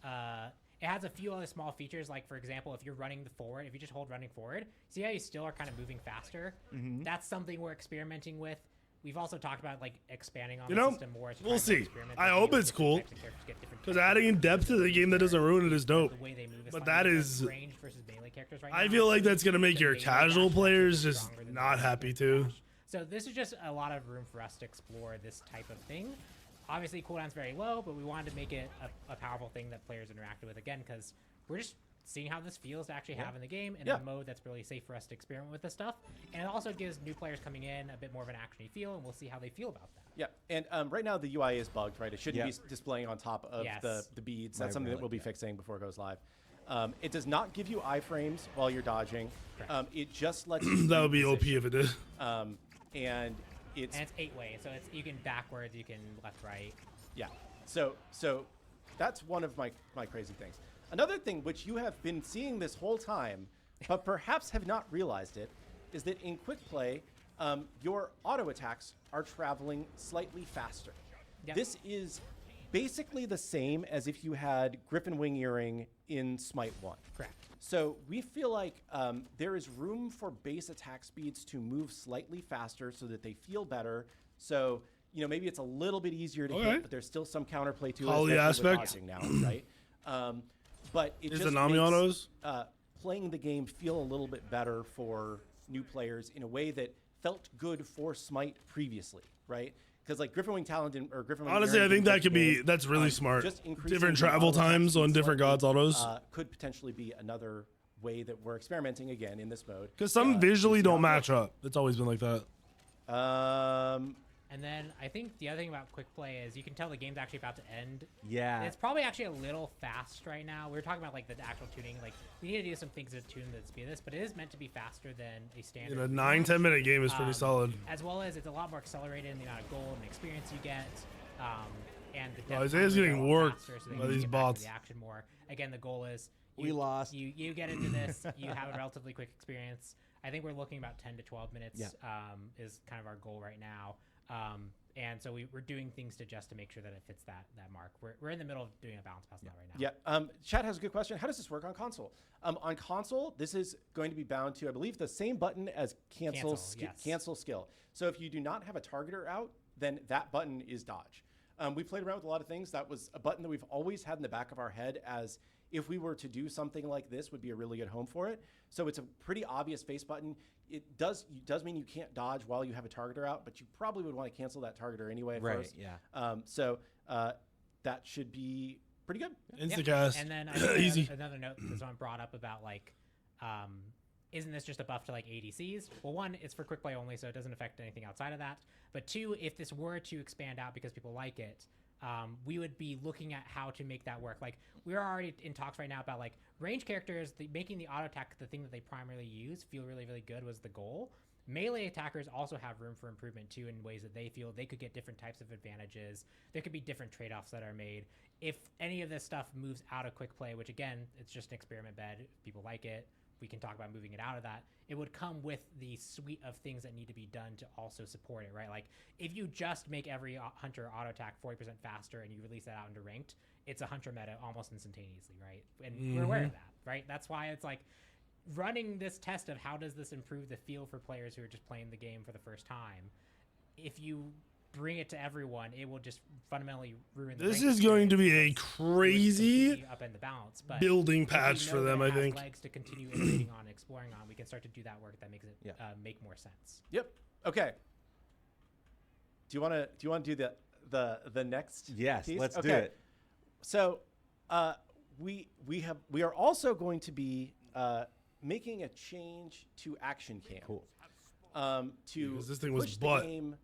It has a few other small features, like for example, if you're running forward, if you just hold running forward, see how you still are kind of moving faster. That's something we're experimenting with. We've also talked about like expanding on the system more. We'll see. I hope it's cool because adding in depth to the game that doesn't ruin it is dope. The way they move but that is ranged versus melee characters right I now. feel like that's gonna make your casual players just not happy too. So this is just a lot of room for us to explore this type of thing. Obviously, cooldown's very low, but we wanted to make it a powerful thing that players interacted with again, because we're just seeing how this feels to actually have in the game in a mode that's really safe for us to experiment with this stuff. And it also gives new players coming in a bit more of an actiony feel, and we'll see how they feel about that. Yeah, and right now the UI is bugged, right? It shouldn't be displaying on top of the beads. That's something that we'll be fixing before it goes live. It does not give you iframes while you're dodging. It just lets you that would be OP reposition. if it did. And it's 8-way, so it's you can backwards, you can left, right. Yeah. So that's one of my crazy things. Another thing which you have been seeing this whole time, but perhaps have not realized it, is that in quick play, your auto attacks are traveling slightly faster. Yep. This is basically the same as if you had Griffin Wing Earring in Smite 1. Correct. So we feel like there is room for base attack speeds to move slightly faster so that they feel better. So, maybe it's a little bit easier to hit, but there's still some counterplay to All it. the especially with aspects. dodging now, right? But it Is just the Nami makes autos? playing the game feel a little bit better for new players in a way that felt good for Smite previously, right? Because like Griffin Wing Talent or Griffin Wing Honestly, I think that could be that's really smart. Different travel times on different gods autos could potentially be another way that we're experimenting again in this mode. because some visually don't match up. It's always been like that. And then I think the other thing about quick play is you can tell the game's actually about to end. Yeah. It's probably actually a little fast right now. We were talking about like the actual tuning. Like we need to do some things to tune the speed of this, but it is meant to be faster than a standard. A 9-10 minute game is pretty solid. As well as it's a lot more accelerated in the amount of gold and experience you get. And the depth Isaiah's times are getting a lot worked faster, so they by can these get back to bots. the action more. Again, the goal is We lost. You get into this, you have a relatively quick experience. I think we're looking about 10 to 12 minutes is kind of our goal right now. And so we're doing things to make sure that it fits that mark. We're in the middle of doing a balance pass now right now. Yeah. Chat has a good question. How does this work on console? On console, this is going to be bound to, I believe, the same button as cancel skill. So if you do not have a targeter out, then that button is dodge. We played around with a lot of things. That was a button that we've always had in the back of our head as if we were to do something like this would be a really good home for it. So it's a pretty obvious face button. It does mean you can't dodge while you have a targeter out, but you probably would want to cancel that targeter anyway first. Yeah. So that should be pretty good. Instacast. And then I think Easy. another note that someone brought up about like, isn't this just a buff to like ADCs? Well, one, it's for quick play only, so it doesn't affect anything outside of that. But two, if this were to expand out because people like it, we would be looking at how to make that work. Like we're already in talks right now about like range characters, making the auto attack the thing that they primarily use feel really, really good was the goal. Melee attackers also have room for improvement too in ways that they feel they could get different types of advantages. There could be different trade-offs that are made. If any of this stuff moves out of quick play, which again, it's just an experiment bed, if people like it, we can talk about moving it out of that. It would come with the suite of things that need to be done to also support it, right? Like if you just make every hunter auto attack 40% faster and you release that out into ranked, it's a hunter meta almost instantaneously, right? And we're aware of that, right? That's why it's like running this test of how does this improve the feel for players who are just playing the game for the first time. if you bring it to everyone, it will just fundamentally ruin the This is going to be a crazy up in the balance, but building patch for them, I think. Legs to continue iterating on, exploring on, we can start to do that work that makes it make more sense. Yep. Okay. Do you want to do the next? Yes, piece? let's do it. So, we are also going to be making a change to action cam. Cool. To this thing was push butt. the game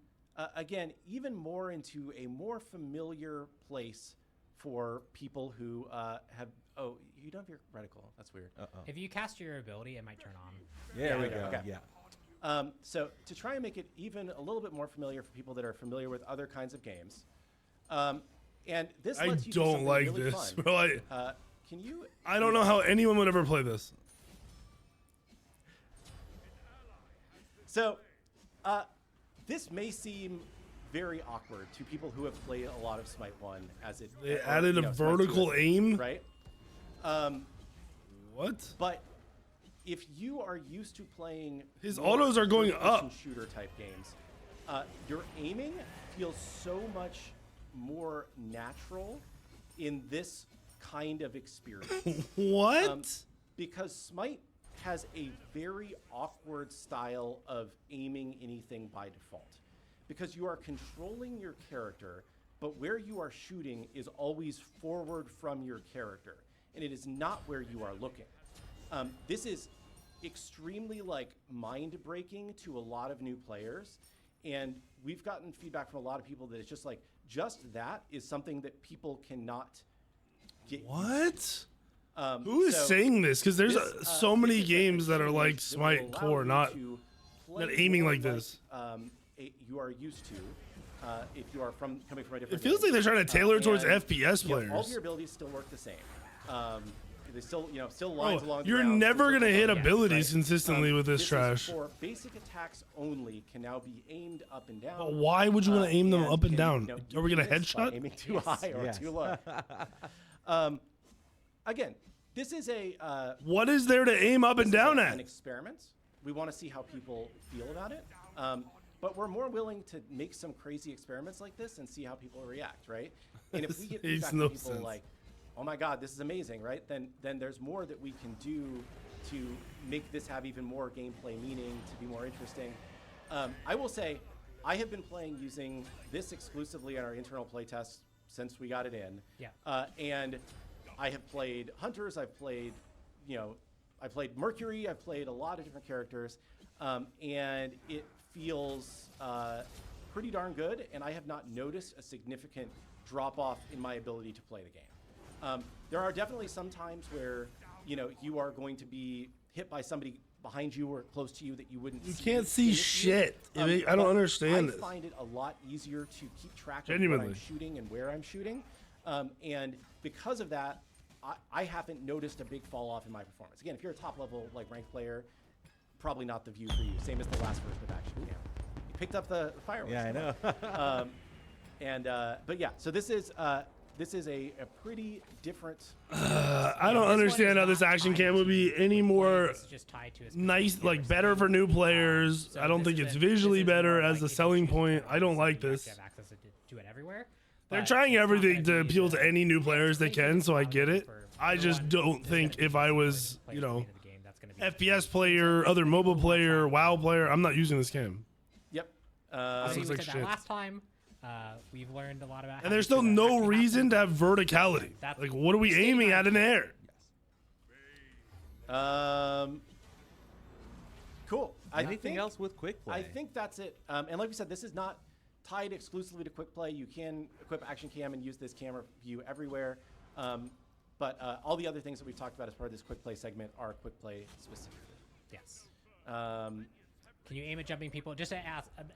again even more into a more familiar place for people who have. Oh, you don't have your reticle. That's weird. If you cast your ability, it might turn on. There we go. Okay. Yeah. So to try and make it even a little bit more familiar for people that are familiar with other kinds of games, and this I lets you do don't something like really this, fun. bro. Can you? I don't know how anyone would ever play this. So, this may seem very awkward to people who have played a lot of Smite 1 as it. They added a vertical aim? Right? What? But if you are used to playing His more autos are going first-person up. shooter type games, your aiming feels so much more natural in this kind of experience. What? Because Smite has a very awkward style of aiming anything by default. Because you are controlling your character, but where you are shooting is always forward from your character, and it is not where you are looking. This is extremely mind-breaking to a lot of new players, and we've gotten feedback from a lot of people that it's just that is something that people cannot get. What? Who is saying this? Because there's so many games that are like Smite core, not aiming like this. You are used to if you are coming from a different. It feels like they're trying to tailor towards FPS players. All of your abilities still work the same. They still lines along. You're never gonna hit abilities consistently with this trash. For basic attacks only can now be aimed up and down. But why would you want to aim them up and down? Are we gonna headshot? Aiming too high or too low. Again, this is a. What is there to aim up and down at? An experiment. We want to see how people feel about it. But we're more willing to make some crazy experiments like this and see how people react, right? And if we get feedback from people like, "Oh my God, this is amazing," right? Then there's more that we can do to make this have even more gameplay meaning, to be more interesting. I will say, I have been playing using this exclusively on our internal playtest since we got it in. Yeah. And I have played Hunters. I've played, I played Mercury. I've played a lot of different characters, and it feels pretty darn good. And I have not noticed a significant drop off in my ability to play the game. There are definitely some times where you are going to be hit by somebody behind you or close to you that you wouldn't. You can't see shit. I don't understand this. I find it a lot easier to keep track of Genuinely. what I'm shooting and where I'm shooting, and because of that, I haven't noticed a big fall off in my performance. Again, if you're a top level ranked player, probably not the view for you. Same as the last version of Action Cam. You picked up the fireworks. Yeah, I know. But yeah, so this is a pretty different. I don't understand how this action cam would be any more nice, better for new players. I don't think it's visually better as a selling point. I don't like this. To it everywhere. They're trying everything to appeal to any new players they can, so I get it. I just don't think if I was, FPS player, other mobile player, WoW player, I'm not using this cam. Yep. Looks like like shit. last time. We've learned a lot about. And there's still no reason to have verticality. Like, what are we aiming at in the air? Cool. Anything else with quick play? I think that's it. And like we said, this is not tied exclusively to quick play. You can equip action cam and use this camera view everywhere. But all the other things that we've talked about as part of this quick play segment are quick play specifically. Yes. Can you aim at jumping people? Just to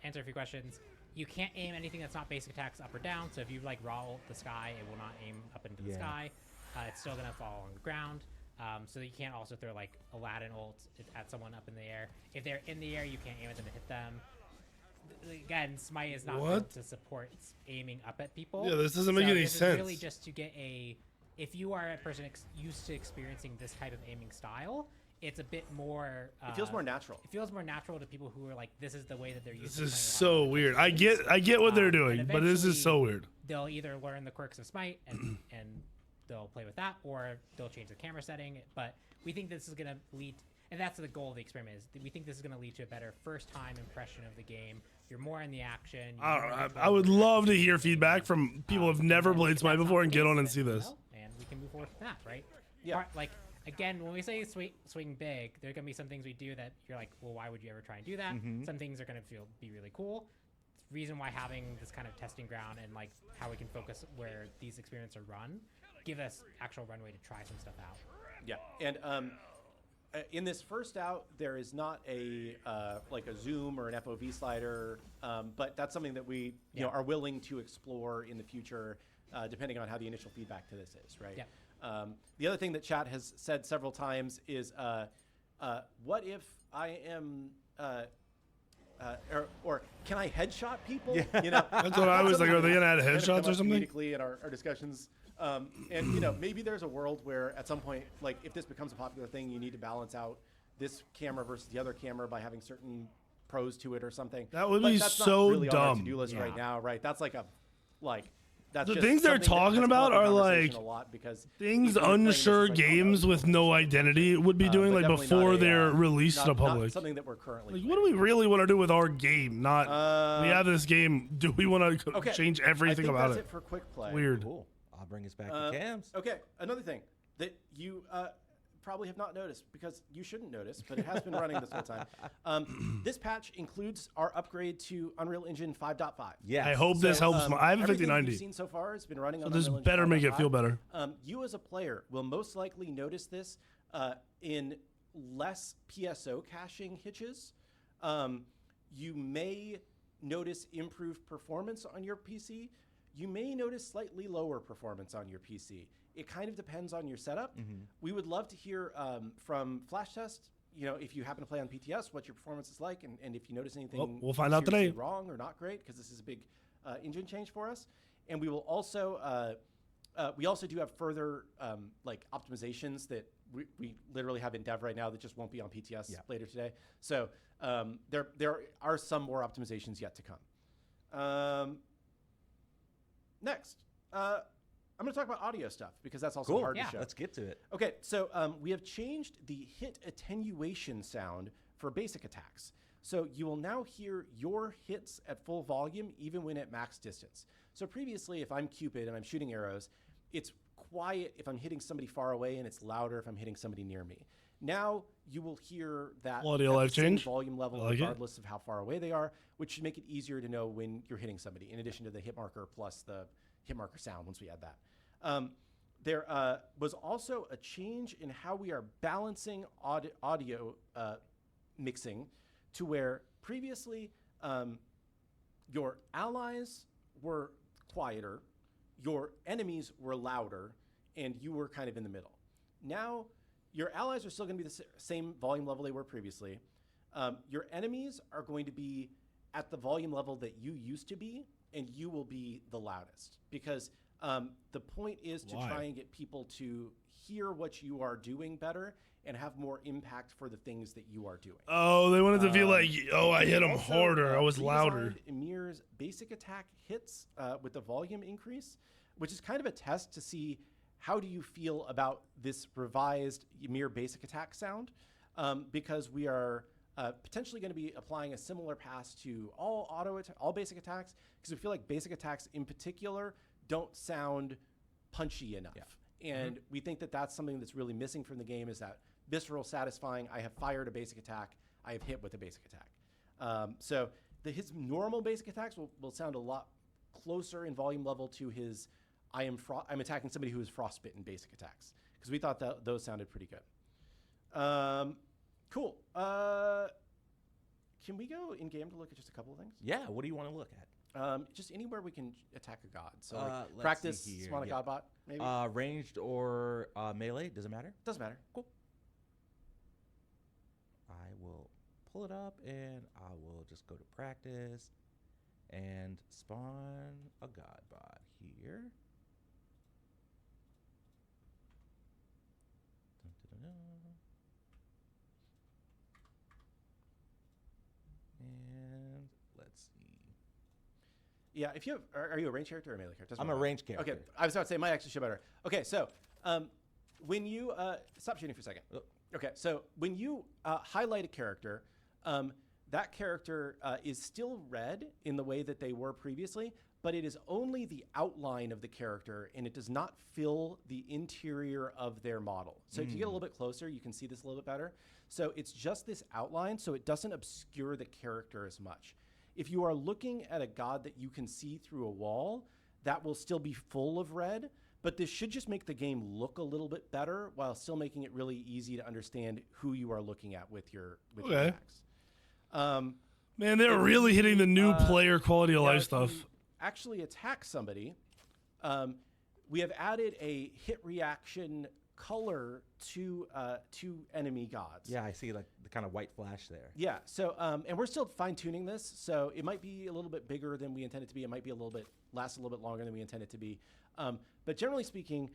answer a few questions. You can't aim anything that's not basic attacks up or down. So if you raw ult the sky, it will not aim up into the sky. It's still gonna fall on the ground. So you can't also throw Aladdin ult at someone up in the air. If they're in the air, you can't aim at them to hit them. Again, Smite is not built to support aiming up at people. Yeah, this doesn't make any sense. Is really just to get if you are a person used to experiencing this type of aiming style, it's a bit more. It feels more natural. It feels more natural to people who are like, this is the way that they're used. This is so weird. I get what they're doing, but this is so weird. They'll either learn the quirks of Smite and they'll play with that, or they'll change the camera setting. But we think this is going to lead, and that's the goal of the experiment. Is we think this is going to lead to a better first-time impression of the game. You're more in the action. I would love to hear feedback from people who've never played Smite before and get on and see this. And we can move forward with that, right? Yeah. Like, again, when we say swing big, there are going to be some things we do that you're like, well, why would you ever try and do that? Some things are going to be really cool. It's the reason why having this kind of testing ground and like how we can focus where these experiments are run, give us actual runway to try some stuff out. Yeah, and in this first out, there is not a like a zoom or an FOV slider, but that's something that we know are willing to explore in the future, depending on how the initial feedback to this is, right? Yeah. The other thing that chat has said several times is, what if I am, or can I headshot people? Yeah. You know, That's what I was like. Are they gonna add headshots or something? Comedically in our discussions. And you know, maybe there's a world where at some point, like if this becomes a popular thing, you need to balance out this camera versus the other camera by having certain pros to it or something. That would But be that's so not really on our dumb. to-do list right now, right? That's like that's The just things they're something that talking has come about up in are conversation like a lot because things if you're playing this, unsure it's like, oh, games no, with no identity would be doing but like definitely before not they're released to the not public. something that we're currently Like, playing. what do we really want to do with our game? Not we have this game. Do we want to Okay, change I everything think about that's it? it for quick play. Weird. Cool. I'll bring us back to cams. Okay, another thing that you probably have not noticed because you shouldn't notice, but it has been running this whole time. This patch includes our upgrade to Unreal Engine 5.5. Yeah. I hope this helps. I have a everything 5090. you've seen so far has been running So on this Unreal Engine better make it 5.5. feel better. You as a player will most likely notice this in less PSO caching hitches. You may notice improved performance on your PC. You may notice slightly lower performance on your PC. It kind of depends on your setup. We would love to hear from Flash Test, you know, if you happen to play on PTS, what your performance is like, and if you notice anything Well, we'll find out today. wrong or not great, because this is a big engine change for us. And we will also, we also do have further like optimizations that we literally have in dev right now that just won't be on PTS later today. So there are some more optimizations yet to come. Next, I'm going to talk about audio stuff because that's also hard to show. Let's get to it. Okay, so we have changed the hit attenuation sound for basic attacks. So you will now hear your hits at full volume even when at max distance. So previously, if I'm Cupid and I'm shooting arrows, it's quiet if I'm hitting somebody far away and it's louder if I'm hitting somebody near me. Now you will hear that Quality of at life the same change. volume level I like it. regardless of how far away they are, which should make it easier to know when you're hitting somebody, in addition to the hit marker plus the hit marker sound once we add that. There was also a change in how we are balancing audio mixing to where previously your allies were quieter, your enemies were louder, and you were kind of in the middle. Now, your allies are still going to be the same volume level they were previously. Your enemies are going to be at the volume level that you used to be, and you will be the loudest. Because the point is to try and get people to hear what you are doing better and have more impact for the things that you are doing. Oh, they wanted to feel like, oh, I hit him harder. I was louder. Emir's basic attack hits with the volume increase, which is kind of a test to see how do you feel about this revised Emir basic attack sound, because we are potentially going to be applying a similar pass to all basic attacks, because we feel like basic attacks in particular don't sound punchy enough. And we think that that's something that's really missing from the game, is that visceral, satisfying, I have fired a basic attack, I have hit with a basic attack. So his normal basic attacks will sound a lot closer in volume level to his I'm attacking somebody who is frostbitten basic attacks, because we thought that those sounded pretty good. Cool. Can we go in game to look at just a couple of things? Yeah, what do you want to look at? Just anywhere we can attack a god. So Let's practice see here. spawn a god bot, maybe? Ranged or melee, doesn't matter. Doesn't matter. Cool. I will pull it up and I will just go to practice and spawn a god bot here. Dun, dun, dun, dun. Yeah, if you have, are you a range character or a melee character? I'm a range character. Okay, I was about to say, it might actually show better. Okay, so when you, stop shooting for a second. Okay, so when you highlight a character, that character is still red in the way that they were previously, but it is only the outline of the character, and it does not fill the interior of their model. So if you get a little bit closer, you can see this a little bit better. So it's just this outline, so it doesn't obscure the character as much. If you are looking at a god that you can see through a wall, that will still be full of red, but this should just make the game look a little bit better while still making it really easy to understand who you are looking at with your attacks. Man, they're really hitting the new player quality of life stuff. Actually attack somebody, we have added a hit reaction color to enemy gods. Yeah, I see like the kind of white flash there. Yeah, so and we're still fine-tuning this, so it might be a little bit bigger than we intend it to be. It might be last a little bit longer than we intend it to be. But generally speaking,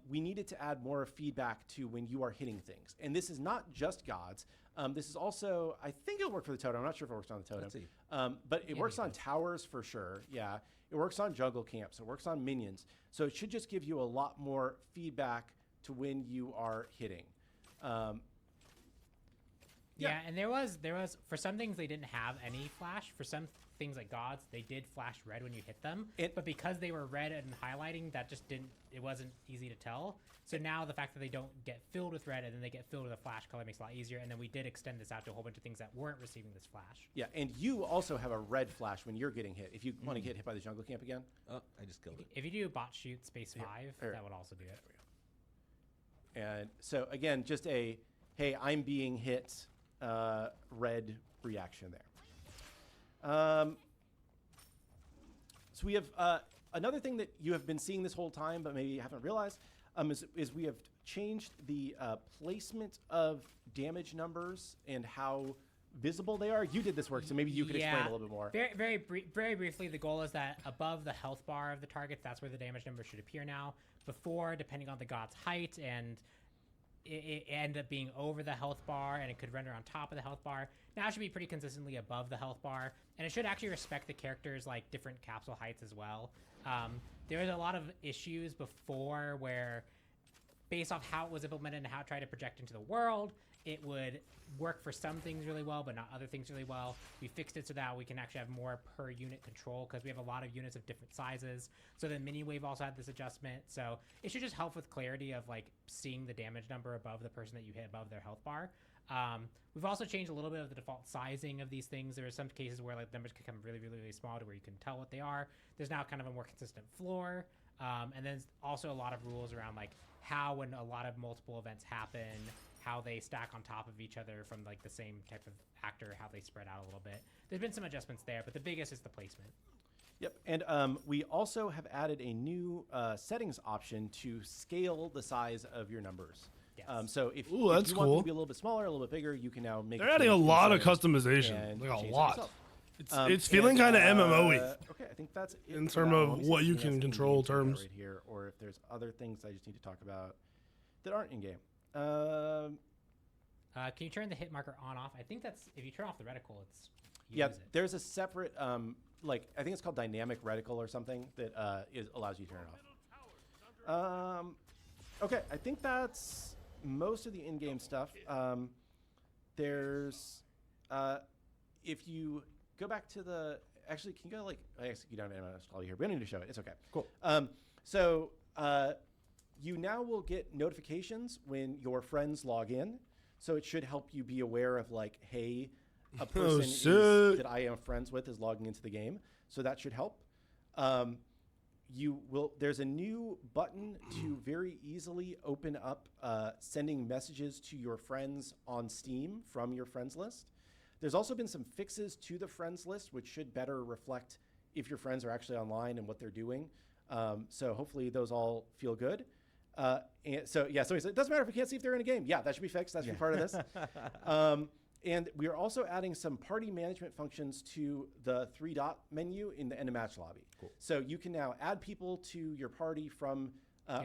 we needed to add more feedback to when you are hitting things. And this is not just gods. This is also, I think it'll work for the totem. I'm not sure if it works on the totem. Let's see. But it works on towers for sure. Yeah, it works on jungle camps. It works on minions. So it should just give you a lot more feedback to when you are hitting. Yeah, and there was for some things they didn't have any flash. For some things like gods, they did flash red when you hit them. But because they were red and highlighting, that just it wasn't easy to tell. So now the fact that they don't get filled with red and then they get filled with a flash color makes it a lot easier. And then we did extend this out to a whole bunch of things that weren't receiving this flash. Yeah, and you also have a red flash when you're getting hit. If you want to get hit by the jungle camp again. Oh, I just killed it. If you do bot shoot space 5, that would also do it. And so again, just a, hey, I'm being hit, red reaction there. So we have another thing that you have been seeing this whole time, but maybe you haven't realized, is we have changed the placement of damage numbers and how visible they are. You did this work, so maybe you could explain a little bit more. Very briefly, the goal is that above the health bar of the targets, that's where the damage number should appear now. Before, depending on the god's height, and it ended up being over the health bar, and it could render on top of the health bar. Now it should be pretty consistently above the health bar, and it should actually respect the characters' like different capsule heights as well. There was a lot of issues before where, based off how it was implemented and how it tried to project into the world, it would work for some things really well, but not other things really well. We fixed it so that we can actually have more per unit control because we have a lot of units of different sizes. So the mini wave also had this adjustment. So it should just help with clarity of like seeing the damage number above the person that you hit above their health bar. We've also changed a little bit of the default sizing of these things. There are some cases where like numbers can become really small to where you can tell what they are. There's now kind of a more consistent floor. And then also a lot of rules around like how when a lot of multiple events happen, how they stack on top of each other from like the same type of actor, how they spread out a little bit. There's been some adjustments there, but the biggest is the placement. Yep, and we also have added a new settings option to scale the size of your numbers. Yes. So if you cool. want it to be a little bit smaller, a little bit bigger, you can now make. They're adding a lot of customization, like a lot. It's feeling kind of MMO-y. Okay, I think that's it in terms of what you can control terms. Right here, or if there's other things I just need to talk about that aren't in game. Can you turn the hit marker on off? I think that's if you turn off the reticle, it's there's a separate like I think it's called dynamic reticle or something that allows you to turn it off. Okay, I think that's most of the in-game stuff. There's if you go back to the actually can you go like I guess you don't have to install here. We don't need to show it. It's okay. Cool. So you now will get notifications when your friends log in. So it should help you be aware of like, hey, a person that I am friends with is logging into the game. So that should help. There's a new button to very easily open up sending messages to your friends on Steam from your friends list. There's also been some fixes to the friends list, which should better reflect if your friends are actually online and what they're doing. So hopefully those all feel good. And so he said, it doesn't matter if we can't see if they're in a game. Yeah, that should be fixed. That should be part of this. And we are also adding some party management functions to the 3-dot menu in the end of match lobby. Cool. So you can now add people to your party from,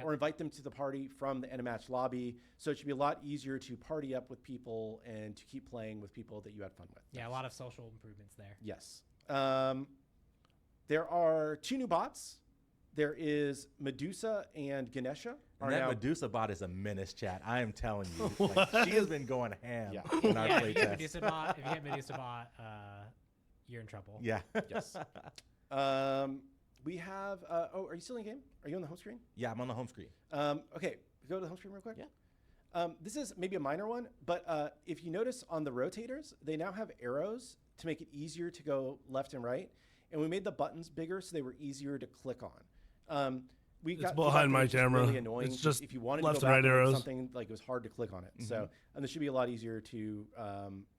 or invite them to the party from the end of match lobby. So it should be a lot easier to party up with people and to keep playing with people that you had fun with. Yeah, a lot of social improvements there. Yes. There are 2 new bots. There is Medusa and Ganesha. And that Medusa bot is a menace, chat. I am telling you. Like, she has been going ham in our play test. If you get Medusa bot, you're in trouble. Yeah. Yes. We have, are you still in game? Are you on the home screen? Yeah, I'm on the home screen. Okay, go to the home screen real quick. Yeah. This is maybe a minor one, but if you notice on the rotators, they now have arrows to make it easier to go left and right. And we made the buttons bigger so they were easier to click on. It's behind my camera. Really annoying. It's just if you wanted left to go and right back arrows. Something like it was hard to click on it. So, and this should be a lot easier to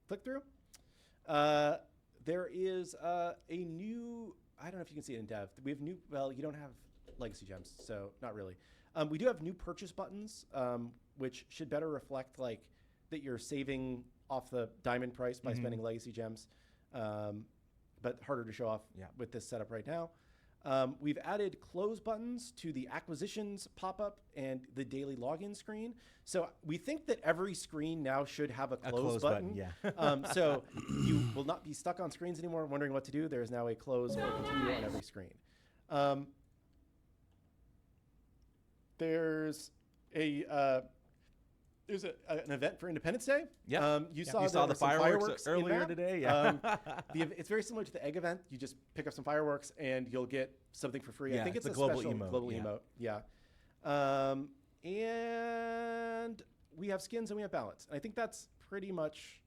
click through. There is a new, I don't know if you can see it in dev. We have new, well, you don't have legacy gems, so not really. We do have new purchase buttons, which should better reflect like that you're saving off the diamond price by spending legacy gems, but harder to show off with this setup right now. We've added close buttons to the acquisitions pop-up and the daily login screen. So we think that every screen now should have a close button. Yeah. So you will not be stuck on screens anymore wondering what to do. There is now a close or continue on every screen. There's an event for Independence Day. Yeah. You saw the fireworks earlier today. Yeah. It's very similar to the egg event. You just pick up some fireworks and you'll get something for free. Yeah, I think it's a global special emote. global emote. Yeah. And we have skins and we have balance. And I think that's pretty much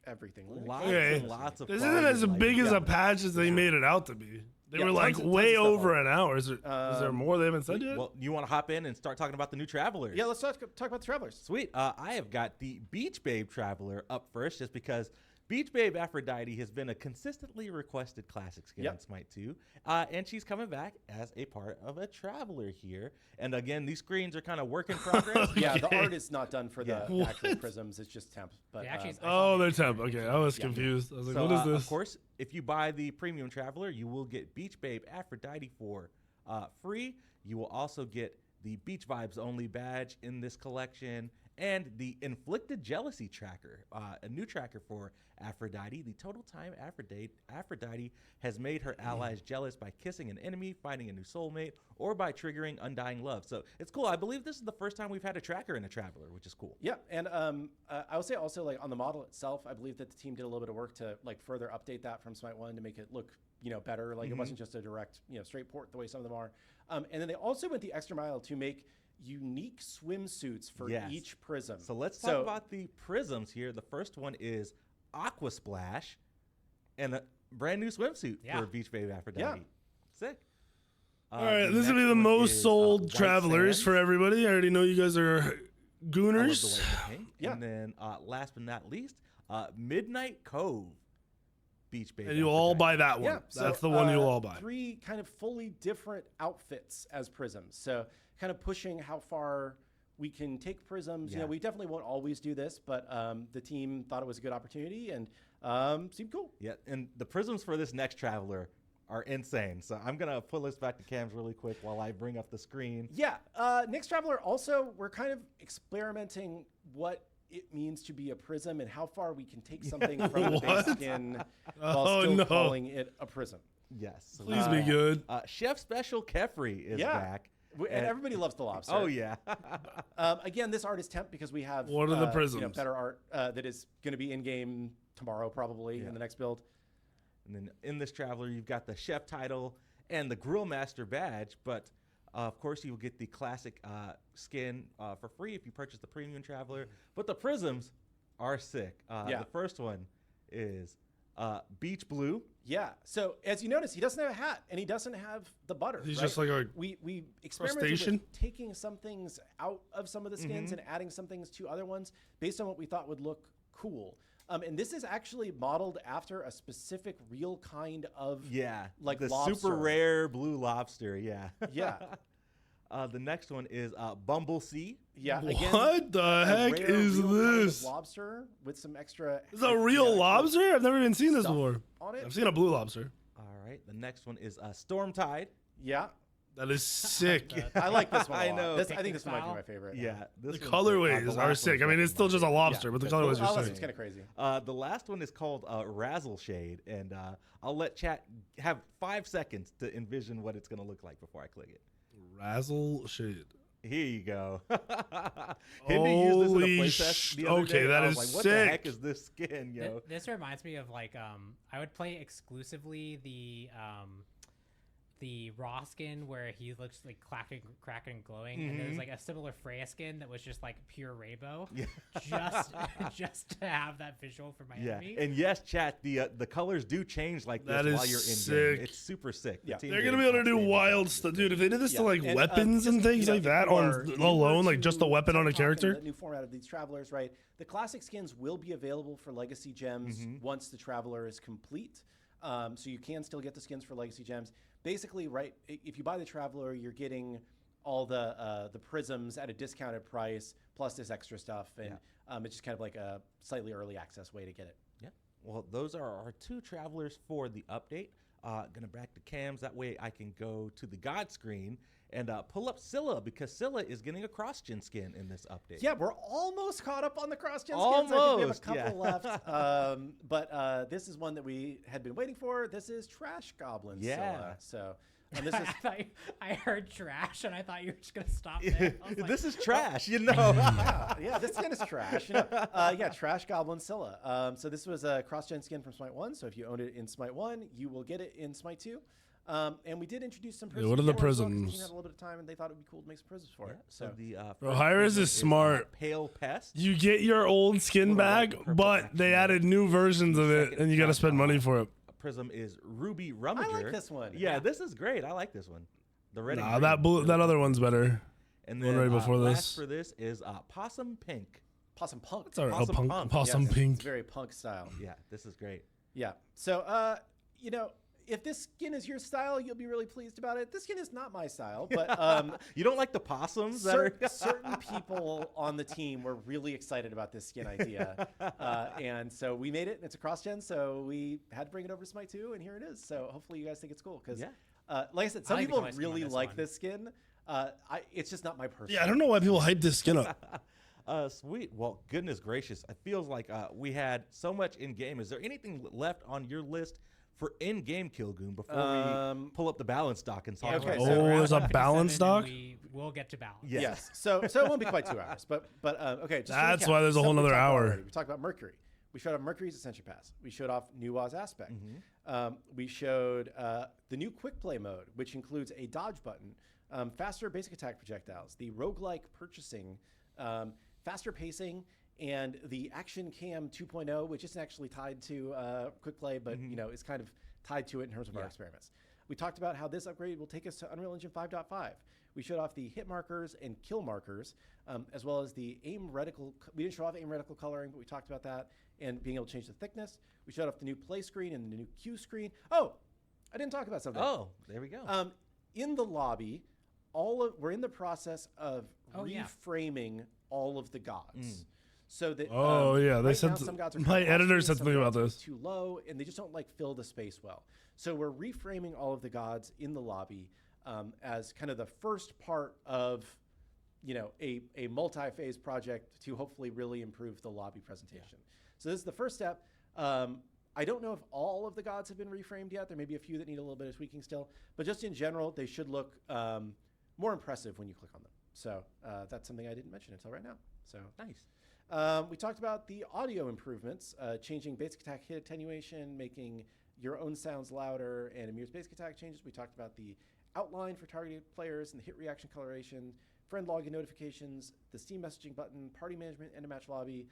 everything. Lots and lots of This isn't as big as a patch as they made it out to be. They were like way over an hour. Is there more they haven't said yet? Well, you want to hop in and start talking about the new Travelers? Yeah, let's talk about the Travelers. Sweet. I have got the Beach Babe Traveler up first just because Beach Babe Aphrodite has been a consistently requested classic skin in Smite 2. And she's coming back as a part of a Traveler here. And again, these screens are kind of work in progress. Yeah, the art is not done for the actual prisms. It's just temp. But they're temp. Okay, I was confused. I was like, what is this? Of course, if you buy the Premium Traveler, you will get Beach Babe Aphrodite for free. You will also get the Beach Vibes Only badge in this collection and the Inflicted Jealousy tracker, a new tracker for Aphrodite. The total time Aphrodite has made her allies jealous by kissing an enemy, finding a new soulmate, or by triggering undying love. So it's cool. I believe this is the first time we've had a tracker in a Traveler, which is cool. Yeah, and I will say also, like, on the model itself, I believe that the team did a little bit of work to like further update that from Smite 1 to make it look, better. Like it wasn't just a direct, straight port the way some of them are. And then they also went the extra mile to make unique swimsuits for each prism. So let's talk about the prisms here. The first one is Aqua Splash and a brand new swimsuit for Beach Babe Aphrodite. Yeah. Sick. All right, this will be the most sold Travelers for everybody. I already know you guys are gooners. And then last but not least, Midnight Cove. Beach Babe. And you all buy that one. Yeah, that's the one you'll all buy. 3 kind of fully different outfits as prisms. So kind of pushing how far we can take prisms. We definitely won't always do this, but the team thought it was a good opportunity and seemed cool. Yeah, and the prisms for this next Traveler are insane. So I'm going to pull this back to cams really quick while I bring up the screen. Yeah, next Traveler also, we're kind of experimenting what it means to be a prism and how far we can take something from the base skin while still calling it a prism. Yes. Please be good. Chef Special Kefri is back. And everybody loves the lobster. Oh, yeah. Again, this art is temp because we have what are the prisms? better art that is going to be in-game tomorrow probably in the next build. And then in this Traveler, you've got the Chef title and the Grill Master badge, but of course, you will get the classic skin for free if you purchase the Premium Traveler. But the prisms are sick. The first one is Beach Blue. Yeah. So as you notice, he doesn't have a hat and he doesn't have the butter. He's just like a we experimented with taking some things out of some of the skins and adding some things to other ones based on what we thought would look cool. And this is actually modeled after a specific real kind of like the lobster. super rare blue lobster. Yeah. Yeah. The next one is Bumble Sea. Yeah. Again, what the heck is this? Kind of lobster with some extra. Is a real lobster? I've never even seen this before. On it. I've seen a blue lobster. All right. The next one is Storm Tide. Yeah. That is sick. I like this one. I know. I think this one might be my favorite. Yeah. The colorways are sick. I mean, it's still just a lobster, but the colorways are sick. It's kind of crazy. The last one is called Razzle Shade, and I'll let chat have 5 seconds to envision what it's going to look like before I click it. Razzle Shade. Here you go. Holy okay, that is like, sick. What the heck is this skin, yo? This reminds me of like I would play exclusively the raw skin where he looks like cracking and glowing, and there's like a similar Freya skin that was just like pure rainbow, just to have that visual for my enemy. And yes, chat, the colors do change like this while you're in game. It's super sick. Yeah, they're gonna be able to do wild stuff, dude. If they did this to like weapons and things like that on alone, like just a weapon on a character. The new format of these travelers, right? The classic skins will be available for legacy gems once the traveler is complete. So you can still get the skins for legacy gems. Basically, right, if you buy the Traveler, you're getting all the prisms at a discounted price, plus this extra stuff, and it's just kind of like a slightly early access way to get it. Yeah. Well, those are our 2 Travelers for the update. Gonna back the cams. That way I can go to the God screen and pull up Scylla, because Scylla is getting a cross-gen skin in this update. Yeah, we're almost caught up on the cross-gen skins. Almost, I think we have a couple left. But this is one that we had been waiting for. This is Trash Goblin Scylla. So this is... I heard trash, and I thought you were just going to stop there. This is trash, you know. yeah, this skin is trash. You know? Yeah, Trash Goblin Scylla. So this was a cross-gen skin from Smite 1. So if you owned it in Smite 1, you will get it in Smite 2. And we did introduce some prisms. What are the prisms? prisms? Had a little bit of time, and they thought it would be cool to make some prisms for it. So the Bro, Hi-Rez is smart. Pale Pest. You get your old skin back, but they added new versions of it, and you got to spend money for it. Prism is Ruby Rummager. I like this one. Yeah, this is great. I like this one. The red. Nah, that other one's better. And then right before last for this is Possum Pink. Possum Punk. It's our Possum Punk. Possum Yes, Pink. It's very punk style. Yeah, this is great. Yeah. So, you know, if this skin is your style, you'll be really pleased about it. This skin is not my style, but you don't like the possums? Certain people on the team were really excited about this skin idea, and so we made it. It's a cross-gen, so we had to bring it over to Smite 2, and here it is. So hopefully you guys think it's cool, because like I said, some people really like this skin. It's just not my personal. Yeah, I don't know why people hype this skin up. Sweet. Well, goodness gracious. It feels like we had so much in-game. Is there anything left on your list for in-game Kilgoon before we pull up the balance dock and talk about it? There's a balance dock? We will get to balance. Yes. So it won't be quite 2 hours, but okay. Just that's why there's a whole nother hour. We talked about Mercury. We showed off Mercury's Ascension Pass. We showed off Nuwa's Aspect. We showed the new Quick Play mode, which includes a dodge button, faster basic attack projectiles, the roguelike purchasing, faster pacing, and the Action Cam 2.0, which isn't actually tied to Quick Play, but you know, is kind of tied to it in terms of our experiments. We talked about how this upgrade will take us to Unreal Engine 5.5. We showed off the hit markers and kill markers, as well as the aim reticle. We didn't show off aim reticle coloring, but we talked about that and being able to change the thickness. We showed off the new play screen and the new queue screen. Oh, I didn't talk about something. Oh, there we go. In the lobby, we're in the process of reframing all of the gods. So that they said some gods are my editor said something about this. Too low, and they just don't like fill the space well. So we're reframing all of the gods in the lobby as kind of the first part of, you know, a multi-phase project to hopefully really improve the lobby presentation. So this is the first step. I don't know if all of the gods have been reframed yet. There may be a few that need a little bit of tweaking still, but just in general, they should look more impressive when you click on them. So that's something I didn't mention until right now. So nice. We talked about the audio improvements, changing basic attack hit attenuation, making your own sounds louder, and Amir's basic attack changes. We talked about the outline for targeted players and the hit reaction coloration, friend login notifications, the Steam messaging button, party management, end of match lobby,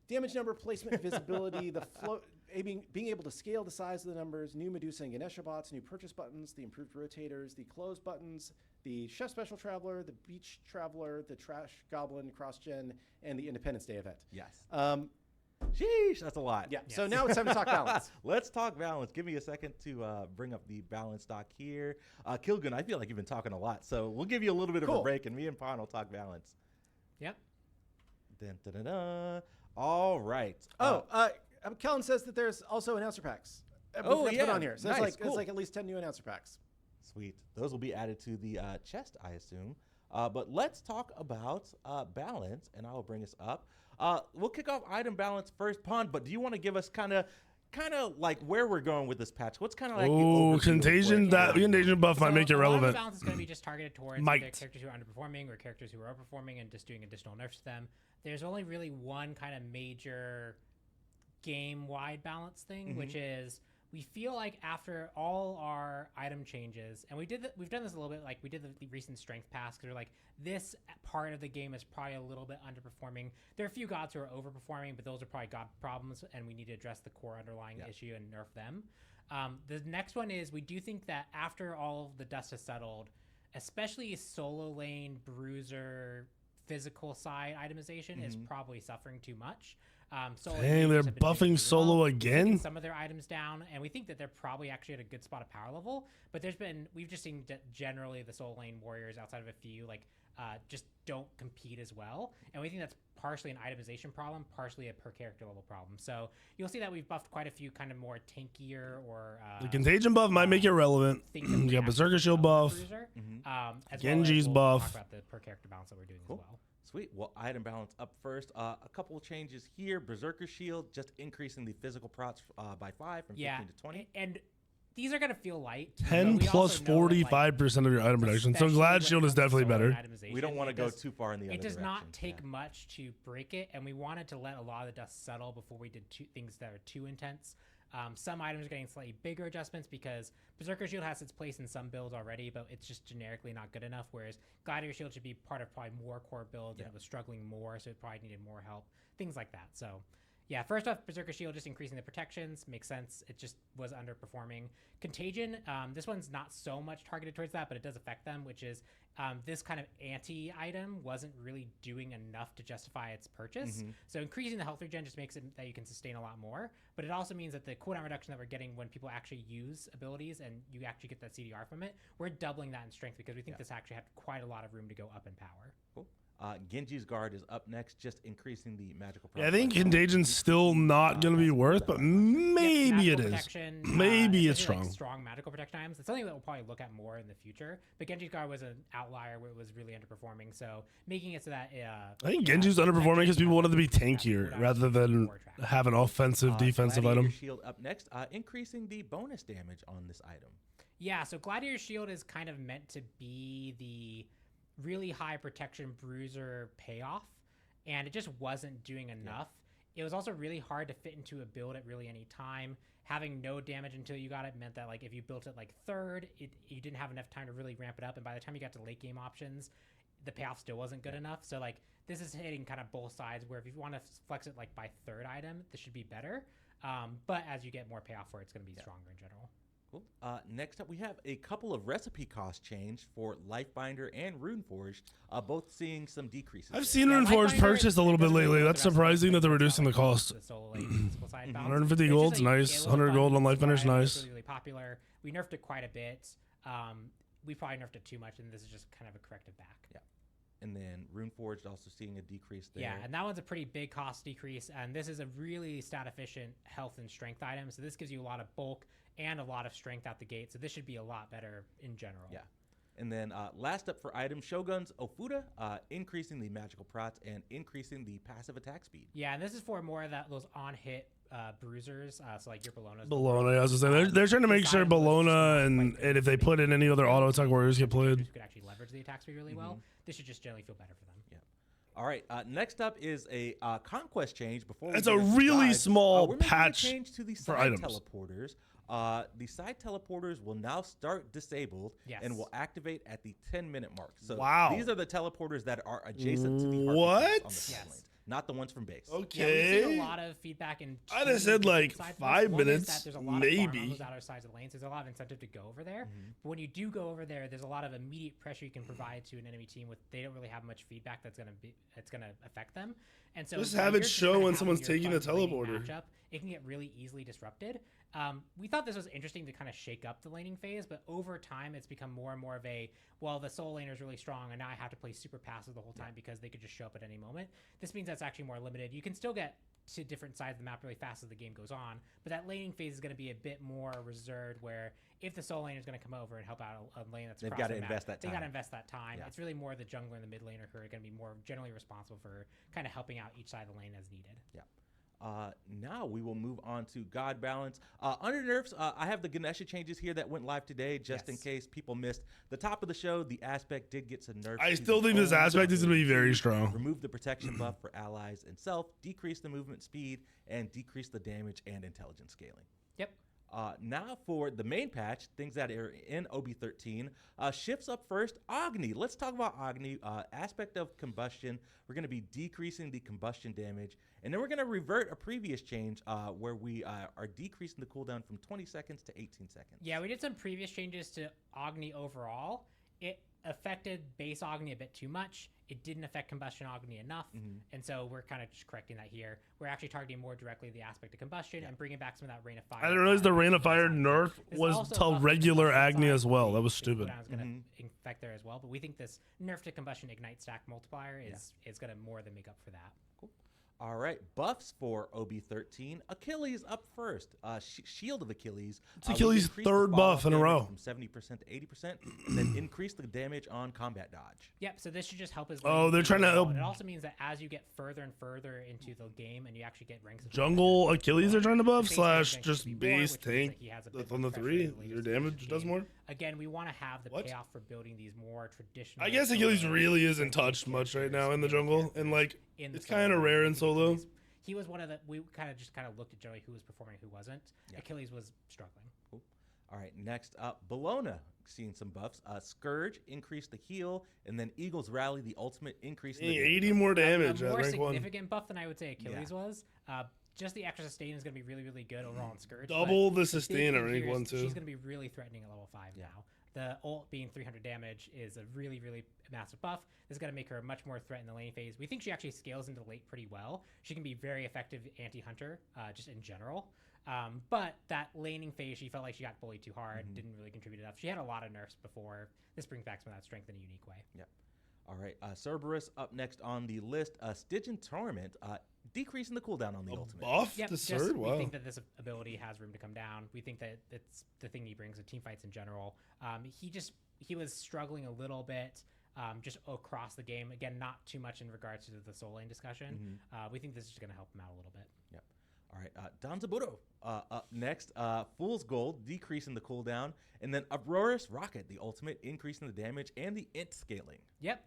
damage number placement, visibility, the float, being able to scale the size of the numbers, new Medusa and Ganesha bots, new purchase buttons, the improved rotators, the close buttons, the Chef Special Traveler, the Beach Traveler, the Trash Goblin cross-gen, and the Independence Day event. Yes. Sheesh, that's a lot. Yeah. Yes. So now it's time to talk balance. Let's talk balance. Give me a second to bring up the balance dock here. Kilgoon, I feel like you've been talking a lot, so we'll give you a little bit of a break, and me and Pon will talk balance. Yep. All right. Kellen says that there's also announcer packs. Oh, put on here. So nice. it's like at least 10 new announcer packs. Sweet. Those will be added to the chest, I assume. But let's talk about balance, and I will bring us up. We'll kick off item balance first, Pond. But do you want to give us kind of like where we're going with this patch? What's kind of like the contagion? That contagion buff might make it relevant. Balance is going to be just targeted towards characters who are underperforming or characters who are overperforming, and just doing additional nerfs to them. There's only really one kind of major game-wide balance thing, which is we feel like after all our item changes, and we've done this a little bit, like we did the recent strength pass, because we're like, this part of the game is probably a little bit underperforming. There are a few gods who are overperforming, but those are probably god problems, and we need to address the core underlying issue and nerf them. The next one is we do think that after all of the dust has settled, especially solo lane, bruiser, physical side itemization is probably suffering too much. Dang, they're buffing solo again. Some of their items down, and we think that they're probably actually at a good spot of power level. But we've just seen generally the solo lane warriors, outside of a few, just don't compete as well. And we think that's partially an itemization problem, partially a per character level problem. So you'll see that we've buffed quite a few kind of more tankier or the contagion buff might make it relevant. You got Berserker Shield buff, Genji's buff. Talk about the per character balance that we're doing as well. Sweet. Well, item balance up first. A couple of changes here. Berserker Shield, just increasing the physical procs by 5 from 15 to 20. And these are going to feel light. 10 plus 45% of your item protection. So Glad Shield is definitely better. We don't want to go too far in the other direction. It does not take much to break it, and we wanted to let a lot of the dust settle before we did things that are too intense. Some items are getting slightly bigger adjustments because Berserker Shield has its place in some builds already, but it's just generically not good enough, whereas Gladiator Shield should be part of probably more core builds, and it was struggling more, so it probably needed more help, things like that. So yeah, first off, Berserker Shield just increasing the protections makes sense. It just was underperforming. Contagion, this one's not so much targeted towards that, but it does affect them, which is this kind of anti-item wasn't really doing enough to justify its purchase. So increasing the health regen just makes it that you can sustain a lot more, but it also means that the cooldown reduction that we're getting when people actually use abilities and you actually get that CDR from it, we're doubling that in strength because we think this actually had quite a lot of room to go up in power. Cool. Genji's Guard is up next, just increasing the magical. Yeah, I think Contagion's still not going to be worth, but maybe it is. Maybe it's strong. Like strong magical protection items. It's something that we'll probably look at more in the future. But Genji's Guard was an outlier where it was really underperforming. So making it so that I think Genji's underperforming because people wanted to be tankier rather than have an offensive defensive item. Shield up next, increasing the bonus damage on this item. Yeah, so Gladiator Shield is kind of meant to be the really high protection bruiser payoff, and it just wasn't doing enough. It was also really hard to fit into a build at really any time. Having no damage until you got it meant that, like, if you built it like third, you didn't have enough time to really ramp it up, and by the time you got to late game options, the payoff still wasn't good enough. So like this is hitting kind of both sides, where if you want to flex it like by third item, this should be better, but as you get more payoff for it, it's going to be stronger in general. Cool. Next up, we have a couple of recipe cost change for Lifebinder and Runeforged, both seeing some decreases. I've seen Runeforged purchased a little bit lately. That's surprising that they're reducing the cost. 150 gold's nice. 100 gold on Lifebinder's nice. Really popular. We nerfed it quite a bit. We probably nerfed it too much, and this is just kind of a corrective back. Yeah. And then Runeforged also seeing a decrease there. Yeah, and that one's a pretty big cost decrease, and this is a really stat-efficient health and strength item, so this gives you a lot of bulk and a lot of strength out the gate, so this should be a lot better in general. Yeah. And then last up for items, Shogun's Ofuda, increasing the magical prots and increasing the passive attack speed. Yeah, and this is for more of those on-hit bruisers, so like your Bellona's. Bellona, I was going to say, they're trying to make sure Bellona and if they put in any other auto attack warriors get played. Could actually leverage the attack speed really well. This should just generally feel better for them. Yeah. All right, next up is a conquest change. It's a really small patch change to the for side items. Teleporters. The side teleporters will now start disabled and will activate at the 10-minute mark. So these are the teleporters that are adjacent to the what? On the side lanes, not the ones from base. Okay. Yeah, we've seen a lot of feedback in. I'd have said like 5 minutes, there's a lot maybe. Of those outer sides of the lanes. There's a lot of incentive to go over there. But when you do go over there, there's a lot of immediate pressure you can provide to an enemy team with. They don't really have much feedback that's gonna affect them. And so just have it show when someone's taking the teleporter. Matchup, it can get really easily disrupted. We thought this was interesting to kind of shake up the laning phase, but over time it's become more and more of a, well, the solo laner is really strong and now I have to play super passive the whole time because they could just show up at any moment. This means that's actually more limited. You can still get to different sides of the map really fast as the game goes on. But that laning phase is going to be a bit more reserved, where if the solo laner is going to come over and help out a lane that's across the map, they got to invest that time. It's really more the jungler and the mid laner who are going to be more generally responsible for kind of helping out each side of the lane as needed. Yeah. Now we will move on to God Balance. Under nerfs, I have the Ganesha changes here that went live today, just in case people missed the top of the show. The Aspect did get some nerfs. I still think this Aspect is going to be very strong. Remove the protection buff for allies and self, decrease the movement speed, and decrease the damage and intelligence scaling. Yep. Now for the main patch, things that are in OB13. Shifts up first, Agni. Let's talk about Agni. Aspect of combustion. We're going to be decreasing the combustion damage. And then we're going to revert a previous change where we are decreasing the cooldown from 20 seconds to 18 seconds. Yeah, we did some previous changes to Agni overall. It affected base Agni a bit too much. It didn't affect combustion Agni enough, and so we're kind of just correcting that here. We're actually targeting more directly the aspect of combustion and bringing back some of that Rain of Fire. I didn't realize the Rain of Fire nerf was to regular Agni as well. That was stupid. It's going to infect there as well, but we think this nerf to combustion ignite stack multiplier is going to more than make up for that. Cool. All right, buffs for OB13. Achilles up first. Shield of Achilles. It's Achilles' third buff in a row. From 70% to 80%, and then increase the damage on combat dodge. Yep, so this should just help us. Oh, they're trying to help. It also means that as you get further and further into the game and you actually get ranks. Jungle Achilles are trying to buff / just base tank on the 3. Your damage does more. Again, we want to have the payoff for building these more traditional. I guess Achilles really isn't touched much right now in the jungle, and like it's kind of rare in solo. He was one of the. We kind of looked at generally who was performing, who wasn't. Yeah. Achilles was struggling. Cool. All right, next up, Bellona seeing some buffs. Scourge increased the heal, and then Eagle's Rally, the ultimate increase. 80 more damage. A more significant buff than I would say Achilles was. Just the extra sustain is going to be really, really good overall on Scourge. Double the sustain at rank 1 too. She's going to be really threatening at level 5 now. The ult being 300 damage is a really, really massive buff. This is going to make her a much more threat in the lane phase. We think she actually scales into the late pretty well. She can be very effective anti-hunter, just in general. But that laning phase, she felt like she got bullied too hard, didn't really contribute enough. She had a lot of nerfs before. This brings back some of that strength in a unique way. Yep. All right, Cerberus up next on the list. Stygian Torment, decreasing the cooldown on the ultimate. Buff to Cerb? Wow. We think that this ability has room to come down. We think that it's the thing he brings to team fights in general. He was struggling a little bit just across the game. Again, not too much in regards to the soul lane discussion. We think this is just going to help him out a little bit. Yep. All right, Danzabuto up next. Fool's Gold, decreasing the cooldown. And then Aurora's Rocket, the ultimate, increasing the damage and the int scaling. Yep.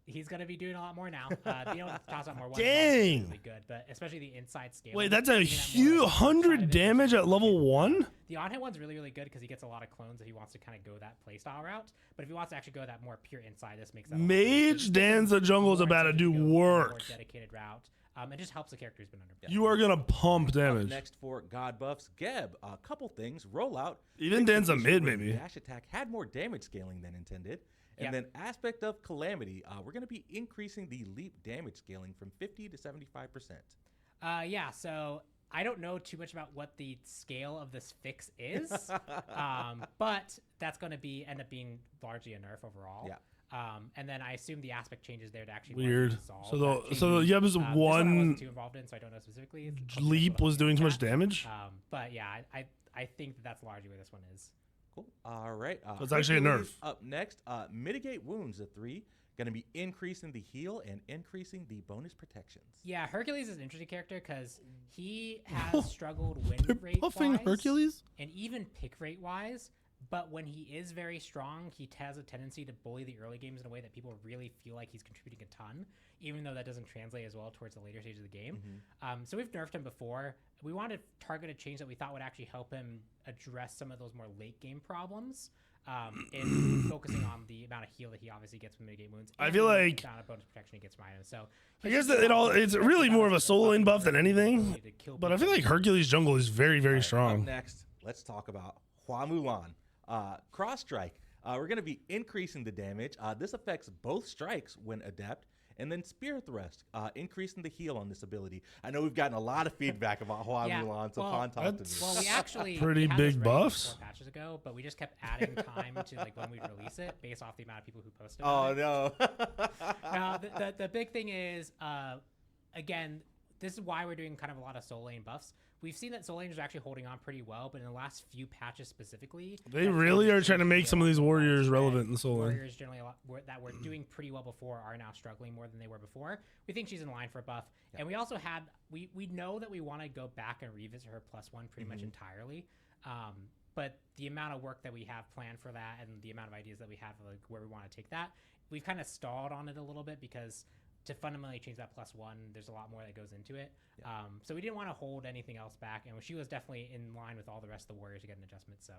He's going to be doing a lot more now. Being able to toss out more Dang. is really good, but especially the inside scaling. Wait, that's a huge 100 damage at level 1? The on-hit one's really, really good because he gets a lot of clones if he wants to kind of go that playstyle route. But if he wants to actually go that more pure inside, this makes that Mage Danza Jungle is about to do work. More dedicated route. It just helps the character who's been under. You are going to pump damage. Up next for God buffs, Geb. A couple things. Rollout. Even Danza mid, maybe. Dash attack had more damage scaling than intended. And then Aspect of Calamity. We're going to be increasing the leap damage scaling from 50 to 75%. Yeah, so I don't know too much about what the scale of this fix is, but that's going to end up being largely a nerf overall. Yeah. And then I assume the aspect changes there to actually weird. So the Yeb is one. I wasn't too involved in, so I don't know specifically. Leap was doing too much damage. But yeah, I think that's largely where this one is. Cool. All right. So it's actually a nerf. Up next, mitigate wounds at 3. Going to be increasing the heal and increasing the bonus protections. Yeah, Hercules is an interesting character because he has struggled win rate buffing wise Hercules and even pick rate wise. But when he is very strong, he has a tendency to bully the early games in a way that people really feel like he's contributing a ton, even though that doesn't translate as well towards the later stage of the game. So we've nerfed him before. We wanted to target a change that we thought would actually help him address some of those more late game problems, in focusing on the amount of heal that he obviously gets from mitigate wounds. I feel like the amount of bonus protection he gets from items. So I guess that it's really more of a solo lane buff than anything. But I feel like Hercules jungle is very, very strong. Up next, let's talk about Hua Mulan. Cross Strike. We're going to be increasing the damage. This affects both strikes when adept. And then Spear Thrust, increasing the heal on this ability. I know we've gotten a lot of feedback about Hua Mulan, so Pon talk to me. Well, we actually pretty big buffs 4 patches ago, but we just kept adding time to like when we release it based off the amount of people who posted. Oh no! Now the big thing is, again, this is why we're doing kind of a lot of soul lane buffs. We've seen that soul lane is actually holding on pretty well, but in the last few patches specifically, they really are trying to make some of these warriors relevant in the soul lane. Warriors generally that were doing pretty well before are now struggling more than they were before. We think she's in line for a buff, and we also had we know that we want to go back and revisit her +1 pretty much entirely. But the amount of work that we have planned for that and the amount of ideas that we have, like where we want to take that, we've kind of stalled on it a little bit because to fundamentally change that +1, there's a lot more that goes into it. So we didn't want to hold anything else back, and she was definitely in line with all the rest of the warriors to get an adjustment. So,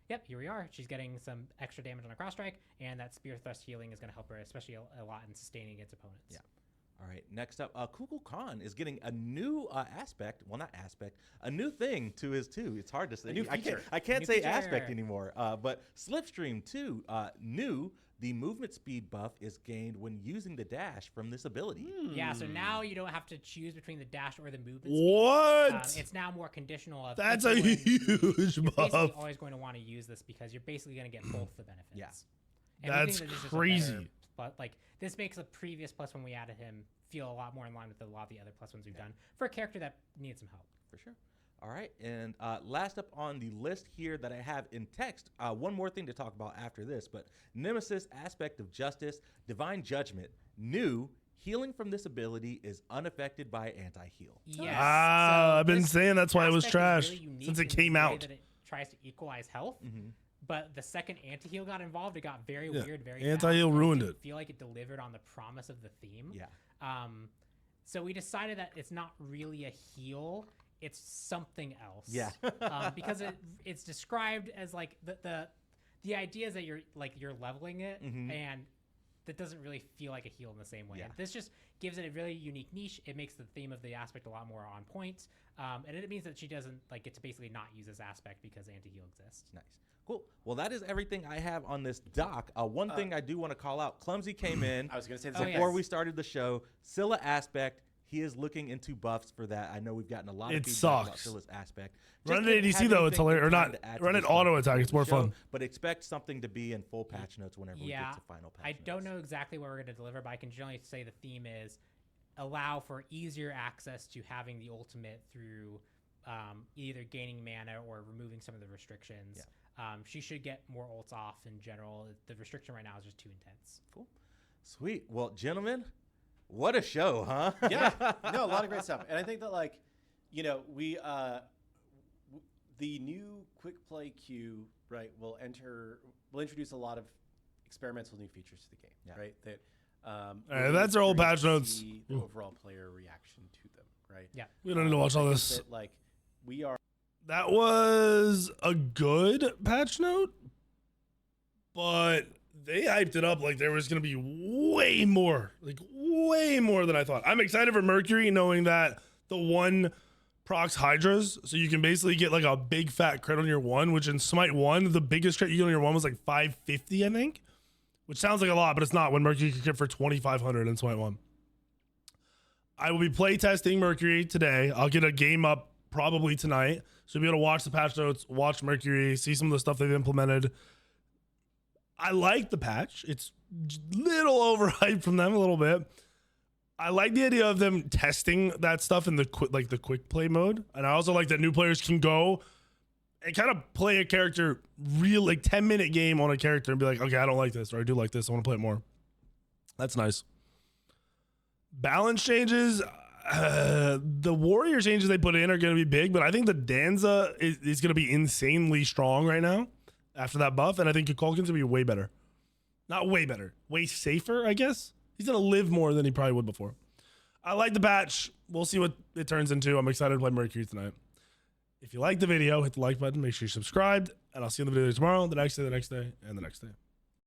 yep, here we are. She's getting some extra damage on a cross strike, and that spear thrust healing is going to help her, especially a lot in sustaining against opponents. Yeah. All right, next up, Kukul Khan is getting a new aspect. Well, not aspect, a new thing to his 2. It's hard to say. A new feature. I can't say aspect anymore. But Slipstream 2, new. The movement speed buff is gained when using the dash from this ability. Yeah, so now you don't have to choose between the dash or the movement speed. It's now more conditional. Of That's a huge buff. You're basically always going to want to use this because you're basically going to get both the benefits. Yeah. And that's crazy. But like this makes the previous +1 we added him feel a lot more in line with a lot of the other +1s we've done for a character that needs some help. For sure. All right, and last up on the list here that I have in text, one more thing to talk about after this, but Nemesis, Aspect of Justice, Divine Judgment, new, healing from this ability is unaffected by anti-heal. Yes. I've been saying that's why it was trash really since it came out. That it tries to equalize health, but the second anti-heal got involved, it got very weird, very anti-heal ruined it. I feel like it delivered on the promise of the theme. Yeah. So we decided that it's not really a heal. It's something else. Yeah. Because it's described as like the idea is that you're leveling it, and that doesn't really feel like a heal in the same way. Yeah. And this just gives it a really unique niche. It makes the theme of the aspect a lot more on point, and it means that she doesn't get to basically not use this aspect because anti-heal exists. Nice. Cool. Well, that is everything I have on this doc. One thing I do want to call out: Clumsy came in. I was going to say this before we started the show. Scylla Aspect. He is looking into buffs for that. I know we've gotten a lot of feedback about Scylla's Aspect. Run it ADC though, it's hilarious. Or not, run it auto attack. It's more fun. But expect something to be in full patch notes whenever we get to final patch notes. I don't know exactly what we're going to deliver, but I can generally say the theme is allow for easier access to having the ultimate through either gaining mana or removing some of the restrictions. Yeah. She should get more ults off in general. The restriction right now is just too intense. Cool. Sweet. Well, gentlemen, what a show, huh? Yeah. No, a lot of great stuff. And I think that we the new quick play queue, right, will introduce a lot of experimental new features to the game, right? That that's our old patch notes. The overall player reaction to them, right? Yeah. We don't need to watch all this. That, that was a good patch note, but they hyped it up like there was going to be way more than I thought. I'm excited for Mercury, knowing that the one procs Hydras, so you can basically get like a big fat crit on your 1, which in Smite 1, the biggest crit you get on your 1 was like 550, I think, which sounds like a lot, but it's not when Mercury can crit for 2,500 in Smite 1. I will be play testing Mercury today. I'll get a game up probably tonight, so you'll be able to watch the patch notes, watch Mercury, see some of the stuff they've implemented. I like the patch. It's a little overhyped from them a little bit. I like the idea of them testing that stuff in the quick play mode. And I also like that new players can go and kind of play a character 10-minute game on a character and be like, okay, I don't like this, or I do like this. I want to play it more. That's nice. Balance changes. The warrior changes they put in are going to be big, but I think the Danza is going to be insanely strong right now after that buff, and I think Kukulkan's going to be way better. Not way better. Way safer, I guess. He's going to live more than he probably would before. I like the patch. We'll see what it turns into. I'm excited to play Mercury tonight. If you like the video, hit the like button. Make sure you're subscribed, and I'll see you in the video tomorrow, the next day, and the next day.